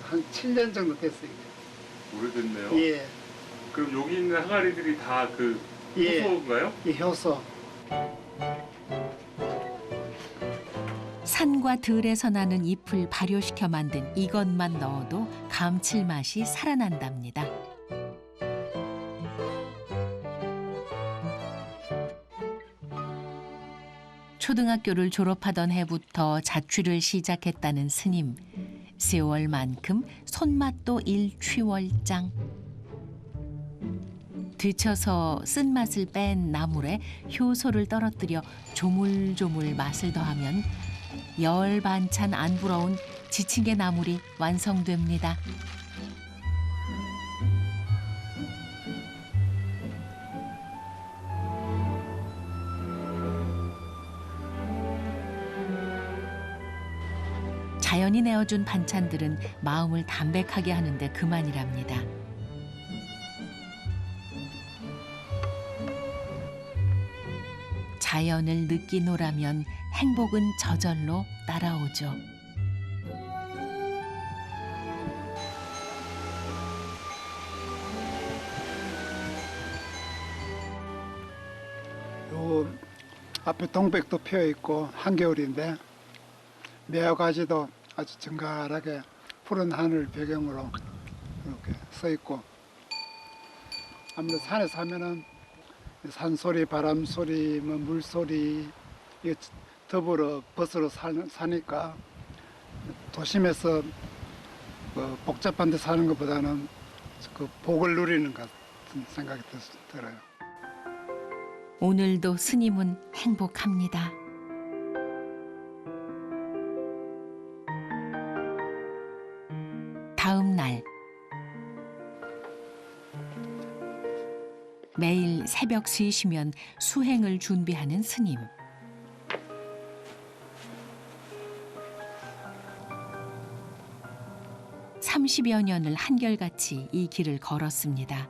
한 7년 정도 됐어요. 오래됐네요. 예. 그럼 여기 있는 항아리들이 다 그 효소인가요? 이 효소. 산과 들에서 나는 잎을 발효시켜 만든 이것만 넣어도 감칠맛이 살아난답니다. 초등학교를 졸업하던 해부터 자취를 시작했다는 스님. 세월만큼 손맛도 일취월장. 데쳐서 쓴맛을 뺀 나물에 효소를 떨어뜨려 조물조물 맛을 더하면 열 반찬 안 부러운 지친개 나물이 완성됩니다. 자연이 내어준 반찬들은 마음을 담백하게 하는데 그만이랍니다. 자연을 느끼노라면 행복은 저절로 따라오죠. 요 앞에 동백도 피어 있고 한겨울인데 매화가지도 아주 정갈하게 푸른 하늘 배경으로 이렇게 서 있고 아무래도 산에 사면은 산소리, 바람소리, 뭐 물소리 이게 더불어 벗으로 사니까 도심에서 복잡한 데 사는 것보다는 그 복을 누리는 것 같은 생각이 들어요. 오늘도 스님은 행복합니다. 다음 날 매일 새벽 3시면 수행을 준비하는 스님. (30여 년을) 한결같이 이 길을 걸었습니다.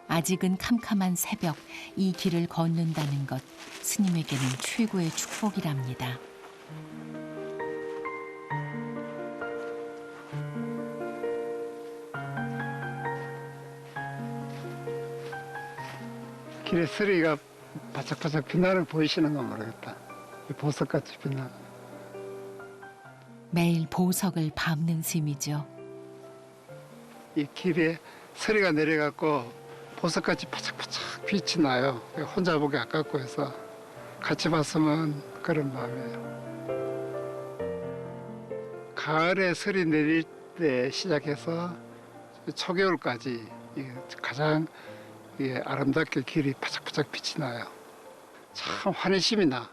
아직은 캄캄한 새벽 이 길을 걷는다는 것 스님에게는 최고의 축복이랍니다. 길에 쓰레기가 바짝바짝 빛나는 보이시는 건 모르겠다. 보석같이 빛나. 매일 보석을 밟는 셈이죠. 이 길에 서리가 내려갖고 보석같이 바짝바짝 빛이 나요. 혼자 보기 아깝고 해서 같이 봤으면 그런 마음이에요. 가을에 서리 내릴 때 시작해서 초겨울까지 가장 아름답게 길이 바짝바짝 빛이 나요. 참 환희심이 나.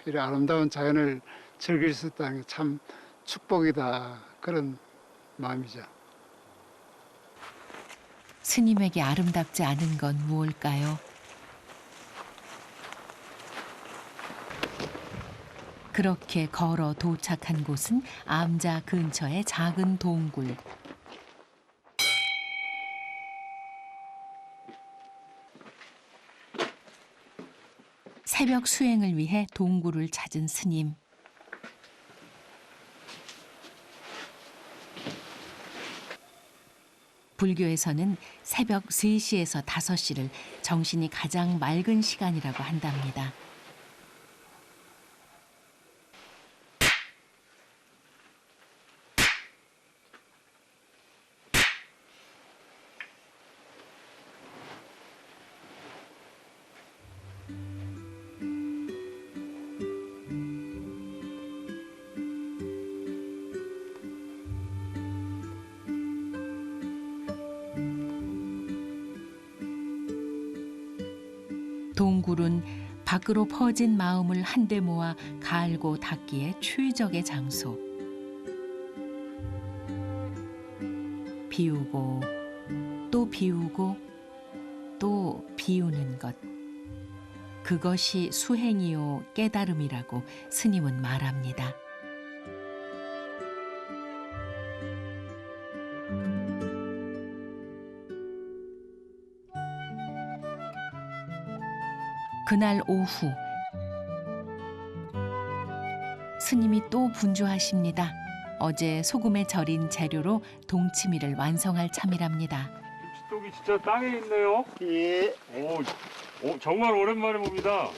이런 아름다운 자연을 즐길 수 있다는 게 참 축복이다. 그런 마음이죠. 스님에게 아름답지 않은 건 무엇일까요? 그렇게 걸어 도착한 곳은 암자 근처의 작은 동굴. 새벽 수행을 위해 동굴을 찾은 스님. 불교에서는 새벽 3시에서 5시를 정신이 가장 맑은 시간이라고 한답니다. 동굴은 밖으로 퍼진 마음을 한데 모아 갈고 닦기에 최적의 장소. 비우고 또 비우고 또 비우는 것. 그것이 수행이요 깨달음이라고 스님은 말합니다. 그날 오후 스님이 또 분주하십니다. 어제 소금에 절인 재료로 동치미를 완성할 참이랍니다. 김치떡이 진짜 땅에 있네요. 예. 오, 정말 오랜만에 봅니다.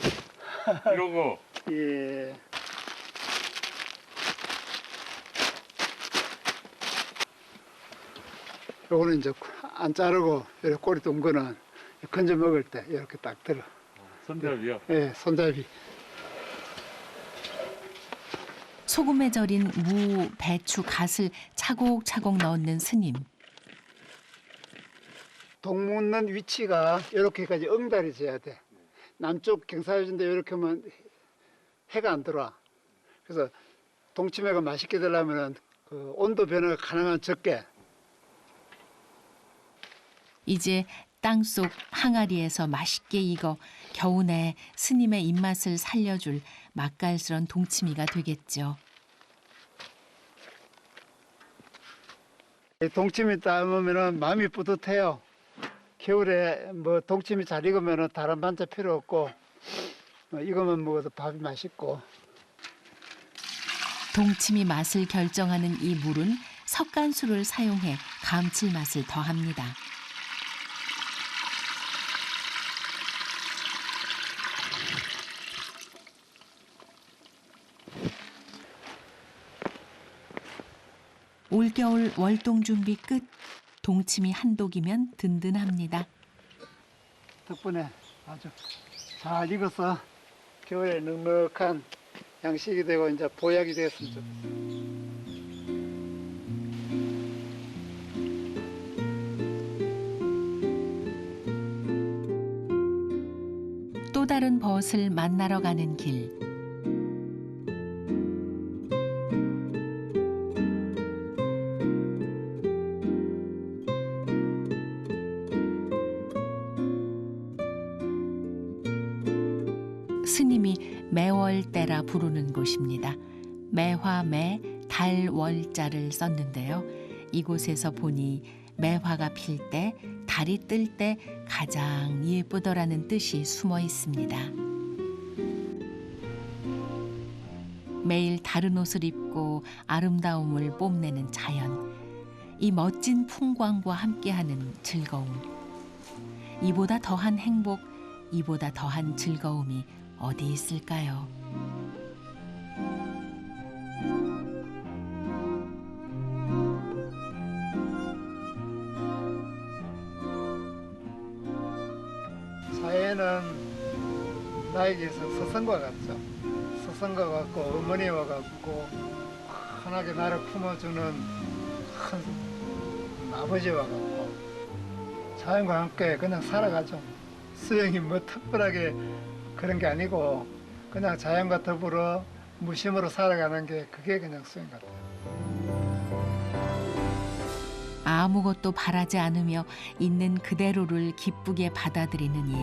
이런 거. 예. 요거는 이제 안 자르고 이렇게 꼬리 둔 거는 건져 먹을 때 이렇게 딱 들어. 손잡이요? 예, 손잡이. 소금에 절인 무, 배추, 갓을 차곡차곡 넣는 스님. 동 묻는 위치가 이렇게까지 엉달이 져야 돼. 남쪽 경사진데 이렇게 하면 해가 안 들어와. 그래서 동치미가 맛있게 되려면 그 온도 변화가 가능한 적게. 이제 땅속 항아리에서 맛있게 익어 겨우내 스님의 입맛을 살려줄 맛깔스런 동치미가 되겠죠. 동치미 따으면 마음이 뿌듯해요. 겨울에 뭐 동치미 잘 익으면 다른 반찬 필요 없고 이거만 먹어도 밥이 맛있고. 동치미 맛을 결정하는 이 물은 석간수를 사용해 감칠맛을 더합니다. 올겨울 월동 준비 끝. 동치미 한 독이면 든든합니다. 덕분에 아주 잘 익어서 겨울에 넉넉한 양식이 되고 이제 보약이 되었으면 좋겠어요. 또 다른 벗을 만나러 가는 길. 스님이 매월대라 부르는 곳입니다. 매화매 달월자를 썼는데요. 이곳에서 보니 매화가 필 때, 달이 뜰 때 가장 예쁘더라는 뜻이 숨어 있습니다. 매일 다른 옷을 입고 아름다움을 뽐내는 자연. 이 멋진 풍광과 함께하는 즐거움. 이보다 더한 행복, 이보다 더한 즐거움이 어디 있을까요? 처음에는 나에게서 서성과 같죠. 서성과 같고 어머니와 같고 환하게 나를 품어주는 큰 아버지와 같고 자연과 함께 그냥 살아가죠. 수영이 뭐 특별하게 그런 게 아니고 그냥 자연과 더불어 무심으로 살아가는 게 그게 그냥 수영 같아요. 아무것도 바라지 않으며 있는 그대로를 기쁘게 받아들이는 일.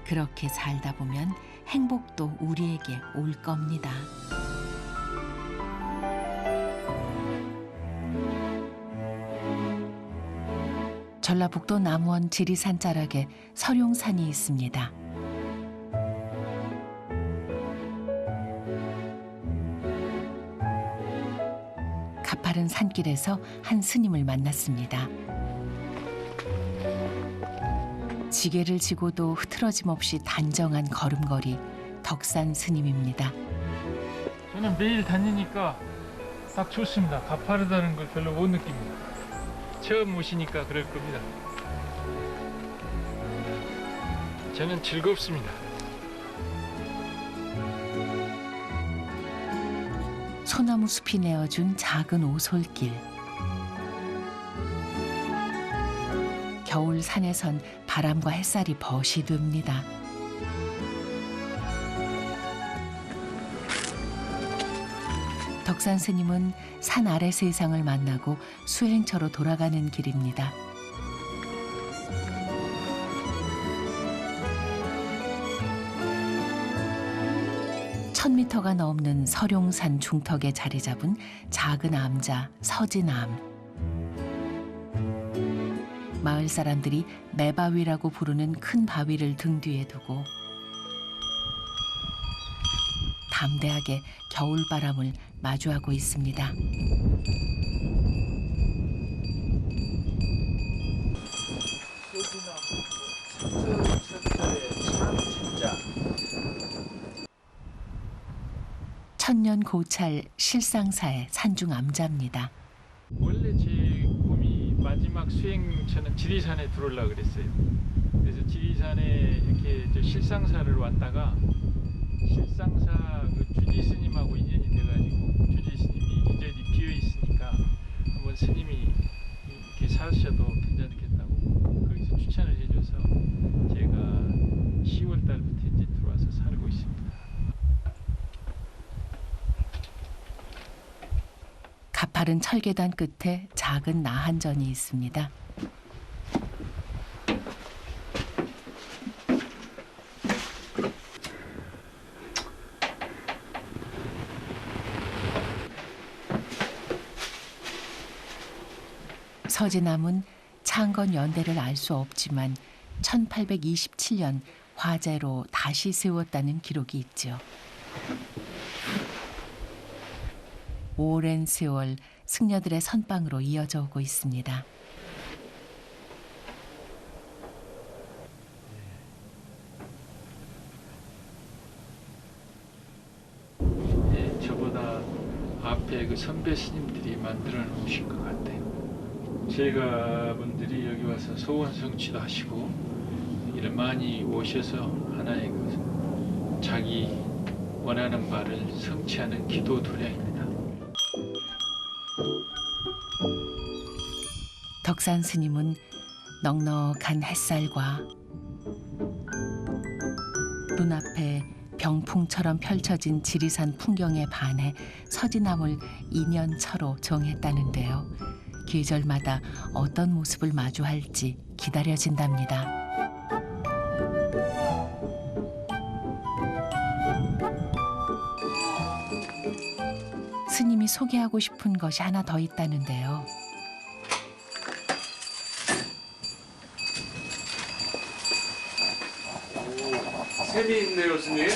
그렇게 살다 보면 행복도 우리에게 올 겁니다. 전라북도 남원 지리산 자락에 설용산이 있습니다. 가파른 산길에서 한 스님을 만났습니다. 지게를 지고도 흐트러짐 없이 단정한 걸음걸이, 덕산 스님입니다. 저는 매일 다니니까 딱 좋습니다. 가파르다는 걸 별로 못 느낍니다. 처음 오시니까 그럴 겁니다. 저는 즐겁습니다. 소나무 숲이 내어준 작은 오솔길. 겨울 산에선 바람과 햇살이 벗이 됩니다. 덕산 스님은 산 아래 세상을 만나고 수행처로 돌아가는 길입니다. (1000m) 넘는 설용산 중턱에 자리 잡은 작은 암자 서진암. 마을 사람들이 매바위라고 부르는 큰 바위를 등 뒤에 두고 담대하게 겨울바람을 마주하고 있습니다. 천년 고찰 실상사의 산중 암자입니다. 원래 제 꿈이 마지막 수행처는 지리산에 들어오려고 그랬어요. 그래서 지리산에 이렇게 실상사를 왔다가 실상사 그 주지 스님하고 인연이 돼가지고 주지 스님이 이 자리 비어 있으니까 한번 스님이 이렇게 사셔도 괜찮겠다고 거기서 추천을 해줘서 제가 10월 달부터 이제 들어와서 살고 있습니다. 가파른 철계단 끝에 작은 나한전이 있습니다. 서진암은 창건 연대를 알 수 없지만 1827년 화재로 다시 세웠다는 기록이 있죠. 오랜 세월 승려들의 선방으로 이어져 오고 있습니다. 네, 저보다 앞에 그 선배 스님들이 만들어 놓으신 것 같아요. 제가 분들이 여기 와서 소원 성취도 하시고 이런 많이 오셔서 하나의 그 자기 원하는 바를 성취하는 기도 도량입니다. 덕산 스님은 넉넉한 햇살과 눈앞에 병풍처럼 펼쳐진 지리산 풍경에 반해 서진암을 2년차로 정했다는데요. 계절마다 어떤 모습을 마주할지 기다려진답니다. 스님이 소개하고 싶은 것이 하나 더 있다는데요. 샘이 있네요, 스님.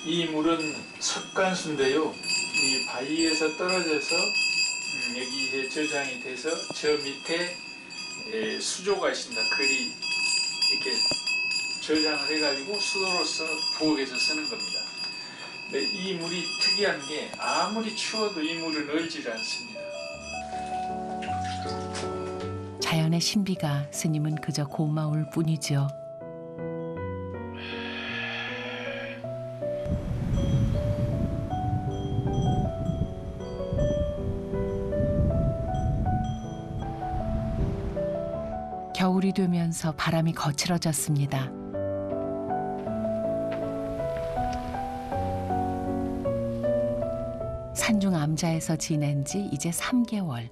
이 물은 석간수인데요. 이 바위에서 떨어져서 여기에 저장이 돼서 저 밑에 수조가 있습니다. 글이 이렇게 저장을 해가지고 수도로서 부엌에서 쓰는 겁니다. 근데 이 물이 특이한 게 아무리 추워도 이 물은 얼질 않습니다. 자연의 신비가 스님은 그저 고마울 뿐이죠. 겨울이 되면서 바람이 거칠어졌습니다. 산중 암자에서 지낸 지 이제 3개월.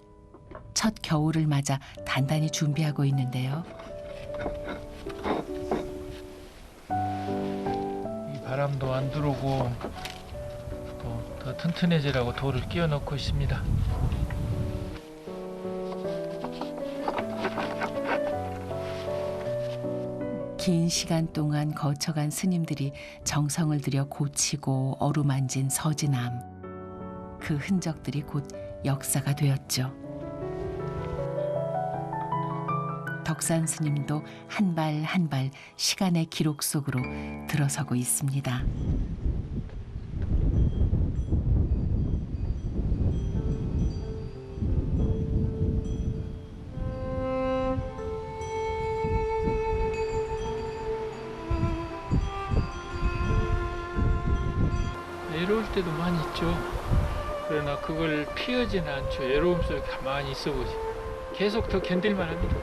첫 겨울을 맞아 단단히 준비하고 있는데요. 이 바람도 안 들어오고 또 더 튼튼해지라고 돌을 끼워 넣고 있습니다. 긴 시간 동안 거쳐간 스님들이 정성을 들여 고치고 어루만진 서진암. 그 흔적들이 곧 역사가 되었죠. 덕산 스님도 한 발 한 발 시간의 기록 속으로 들어서고 있습니다. 외로울 때도 많이 있죠. 그러나 그걸 피하지는 않죠. 외로움 속에 가만히 있어보지. 계속 더 견딜만 합니다.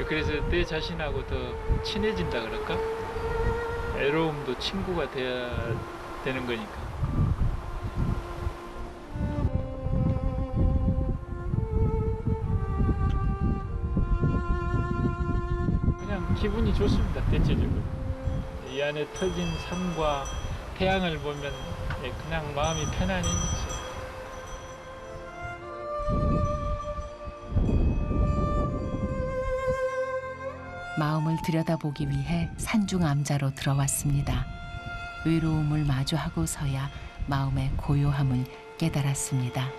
그래서 내 자신하고 더 친해진다 그럴까? 외로움도 친구가 돼야 되는 거니까. 그냥 기분이 좋습니다. 대체적으로. 이 안에 터진 산과 태양을 보면 그냥 마음이 편안해지죠. 마음을 들여다보기 위해 산중 암자로 들어왔습니다. 외로움을 마주하고서야 마음의 고요함을 깨달았습니다.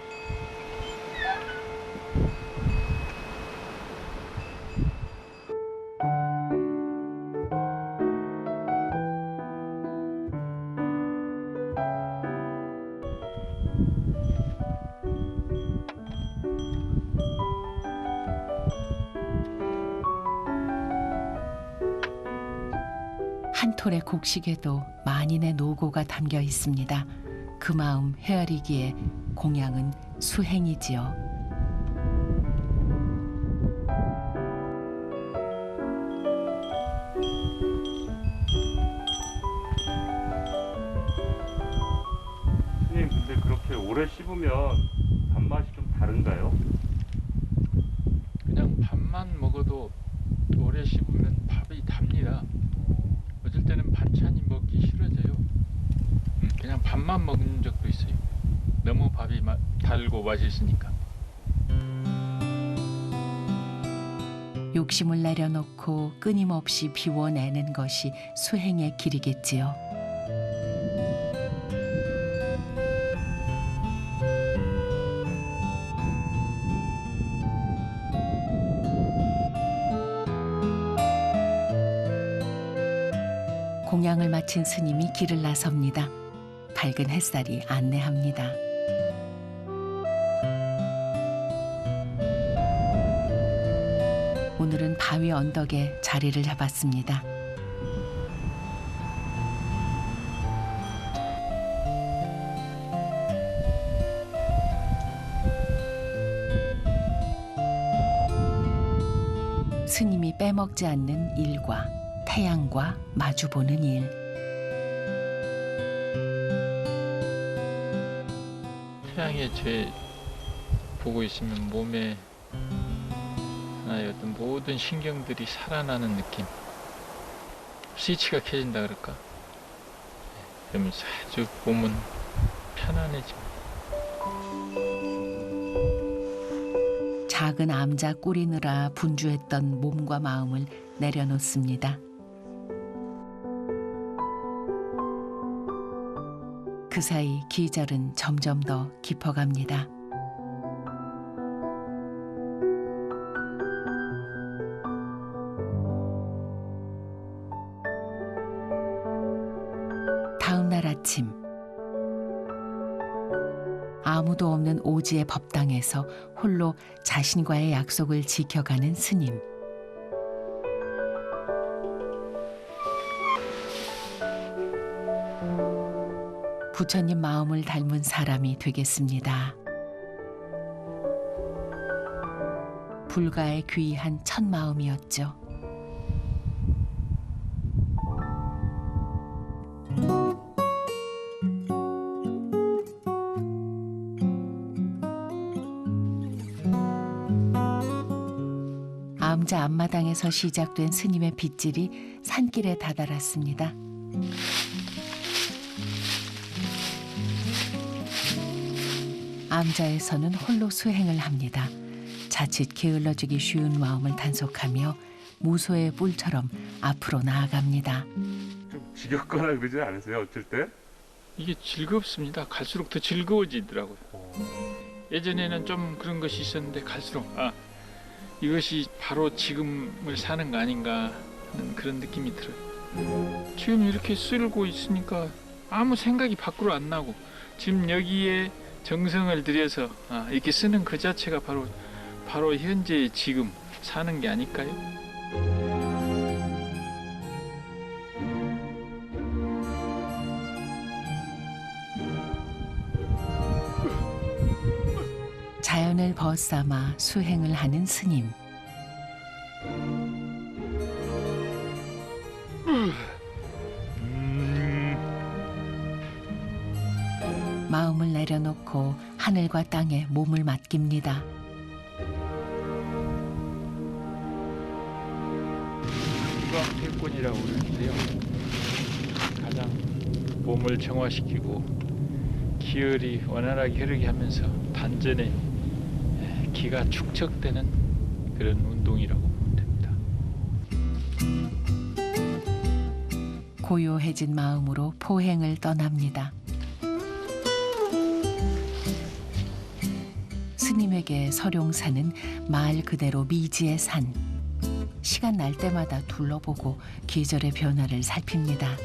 한 톨의 곡식에도 만인의 노고가 담겨 있습니다. 그 마음 헤아리기에 공양은 수행이지요. 스님, 근데 그렇게 오래 씹으면 밥맛이 좀 다른가요? 그냥 밥만 먹어도 오래 씹으면 밥이 답니다. 어쩔 때는 반찬이 먹기 싫어져요. 그냥 밥만 먹는 적도 있어요. 너무 밥이 달고 맛있으니까. 욕심을 내려놓고 끊임없이 비워내는 것이 수행의 길이겠지요. 공양을 마친 스님이 길을 나섭니다. 밝은 햇살이 안내합니다. 오늘은 바위 언덕에 자리를 잡았습니다. 스님이 빼먹지 않는 일과 태양과 마주보는 일. 태양의 죄 보고 있으면 몸에 어떤 모든 신경들이 살아나는 느낌. 스위치가 켜진다 그럴까? 그러면서 아주 몸은 편안해집니다. 작은 암자 꾸리느라 분주했던 몸과 마음을 내려놓습니다. 그 사이 기절은 점점 더 깊어갑니다. 다음 날 아침, 아무도 없는 오지의 법당에서 홀로 자신과의 약속을 지켜가는 스님. 부처님 마음을 닮은 사람이 되겠습니다. 불가에 귀한 첫 마음이었죠. 암자 앞마당에서 시작된 스님의 빗질이 산길에 다다랐습니다. 암자에서는 홀로 수행을 합니다. 자칫 게을러지기 쉬운 마음을 단속하며 무소의 뿔처럼 앞으로 나아갑니다. 좀 지겹거나 그러지 않으세요? 어쩔 때? 이게 즐겁습니다. 갈수록 더 즐거워지더라고요. 예전에는 좀 그런 것이 있었는데 갈수록 이것이 바로 지금을 사는 거 아닌가 하는 그런 느낌이 들어요. 지금 이렇게 쓸고 있으니까 아무 생각이 밖으로 안 나고 지금 여기에 정성을 들여서 이렇게 쓰는 그 자체가 바로 현재 지금 사는 게 아닐까요? 자연을 벗삼아 수행을 하는 스님. 마음을 내려놓고 하늘과 땅에 몸을 맡깁니다. 유광태권이라고 그러는데요. 가장 몸을 정화시키고 기혈이 원활하게 흐르게 하면서 단전에 기가 축적되는 그런 운동이라고 보면 됩니다. 고요해진 마음으로 포행을 떠납니다. 스님에게 서룡산은 말 그대로 미지의 산. 시간 날 때마다 둘러보고 계절의 변화를 살핍니다.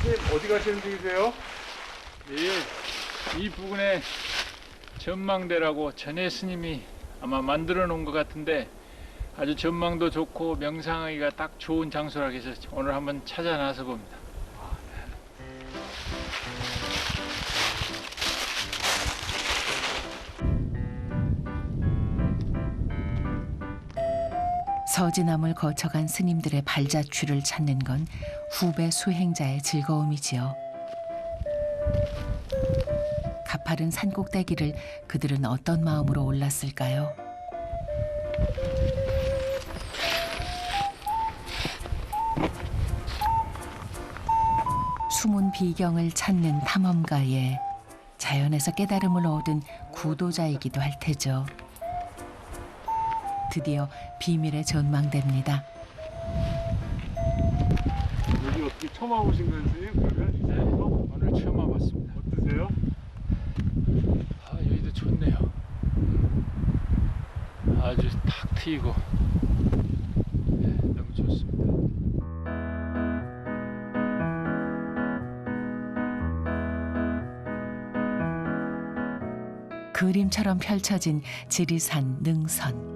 스님 어디 가시는 중이세요? 이 부근에 전망대라고 전해 스님이 아마 만들어 놓은 것 같은데 아주 전망도 좋고 명상하기가 딱 좋은 장소라고 해서 오늘 한번 찾아 나서 봅니다. 서지남을 거쳐간 스님들의 발자취를 찾는 건 후배 수행자의 즐거움이지요. 가파른 산꼭대기를 그들은 어떤 마음으로 올랐을까요? 숨은 비경을 찾는 탐험가에 자연에서 깨달음을 얻은 구도자이기도 할 테죠. 드디어 비밀의 전망대입니다. 여기 어떻게 처음 와보신 거예요, 그러면? 네, 오늘 처음 와봤습니다. 어떠세요? 여기도 좋네요. 아주 탁 트이고 너무 좋습니다. 그림처럼 펼쳐진 지리산 능선.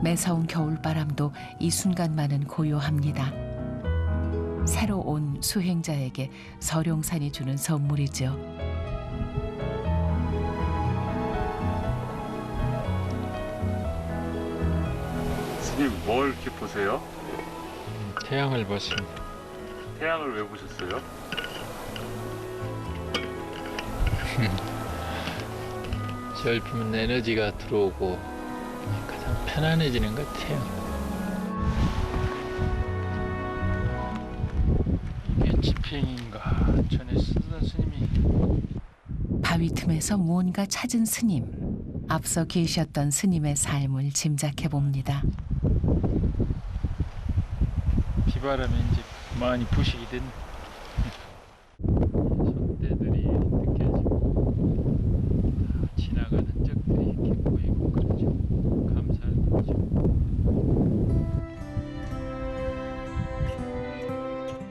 매서운 겨울바람도 이 순간만은 고요합니다. 새로 온 수행자에게 서룡산이 주는 선물이죠. 스님 뭘 이렇게 보세요? 태양을 봤습니다. 태양을 왜 보셨어요? 절 보면 에너지가 들어오고 가장 편안해지는 것 같아요. 이게 지팽인가 전에 쓰던 스님이 바위 틈에서 무언가 찾은 스님. 앞서 계셨던 스님의 삶을 짐작해 봅니다. 비바람에 이제 많이 부식이 된 손때들이 느껴지고 지나가는 흔적들이 이렇게 보이고 그러죠. 감사를 그러죠.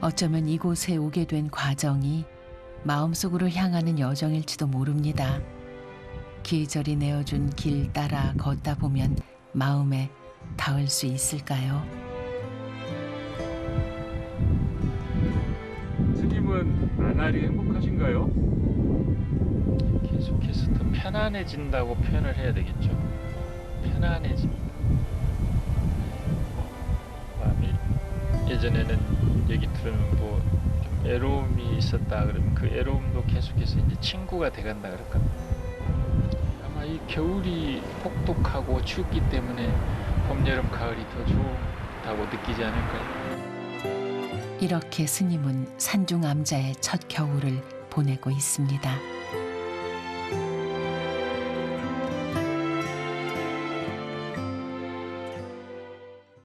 어쩌면 이곳에 오게 된 과정이 마음속으로 향하는 여정일지도 모릅니다. 계절이 내어준 길 따라 걷다 보면 마음에 닿을 수 있을까요? 스님은 스님은 나날이 행복하신가요? 계속해서 더 편안해진다고 표현을 해야 되겠죠. 편안해집니다. 마음이 예전에는 얘기 들으면 좀 애로움이 있었다 그러면 그 애로움도 계속해서 이제 친구가 돼간다 그럴까. 아마 이 겨울이 혹독하고 춥기 때문에 봄, 여름, 가을이 더 좋다고 느끼지 않을까요? 이렇게 스님은 산중 암자의 첫 겨울을 보내고 있습니다.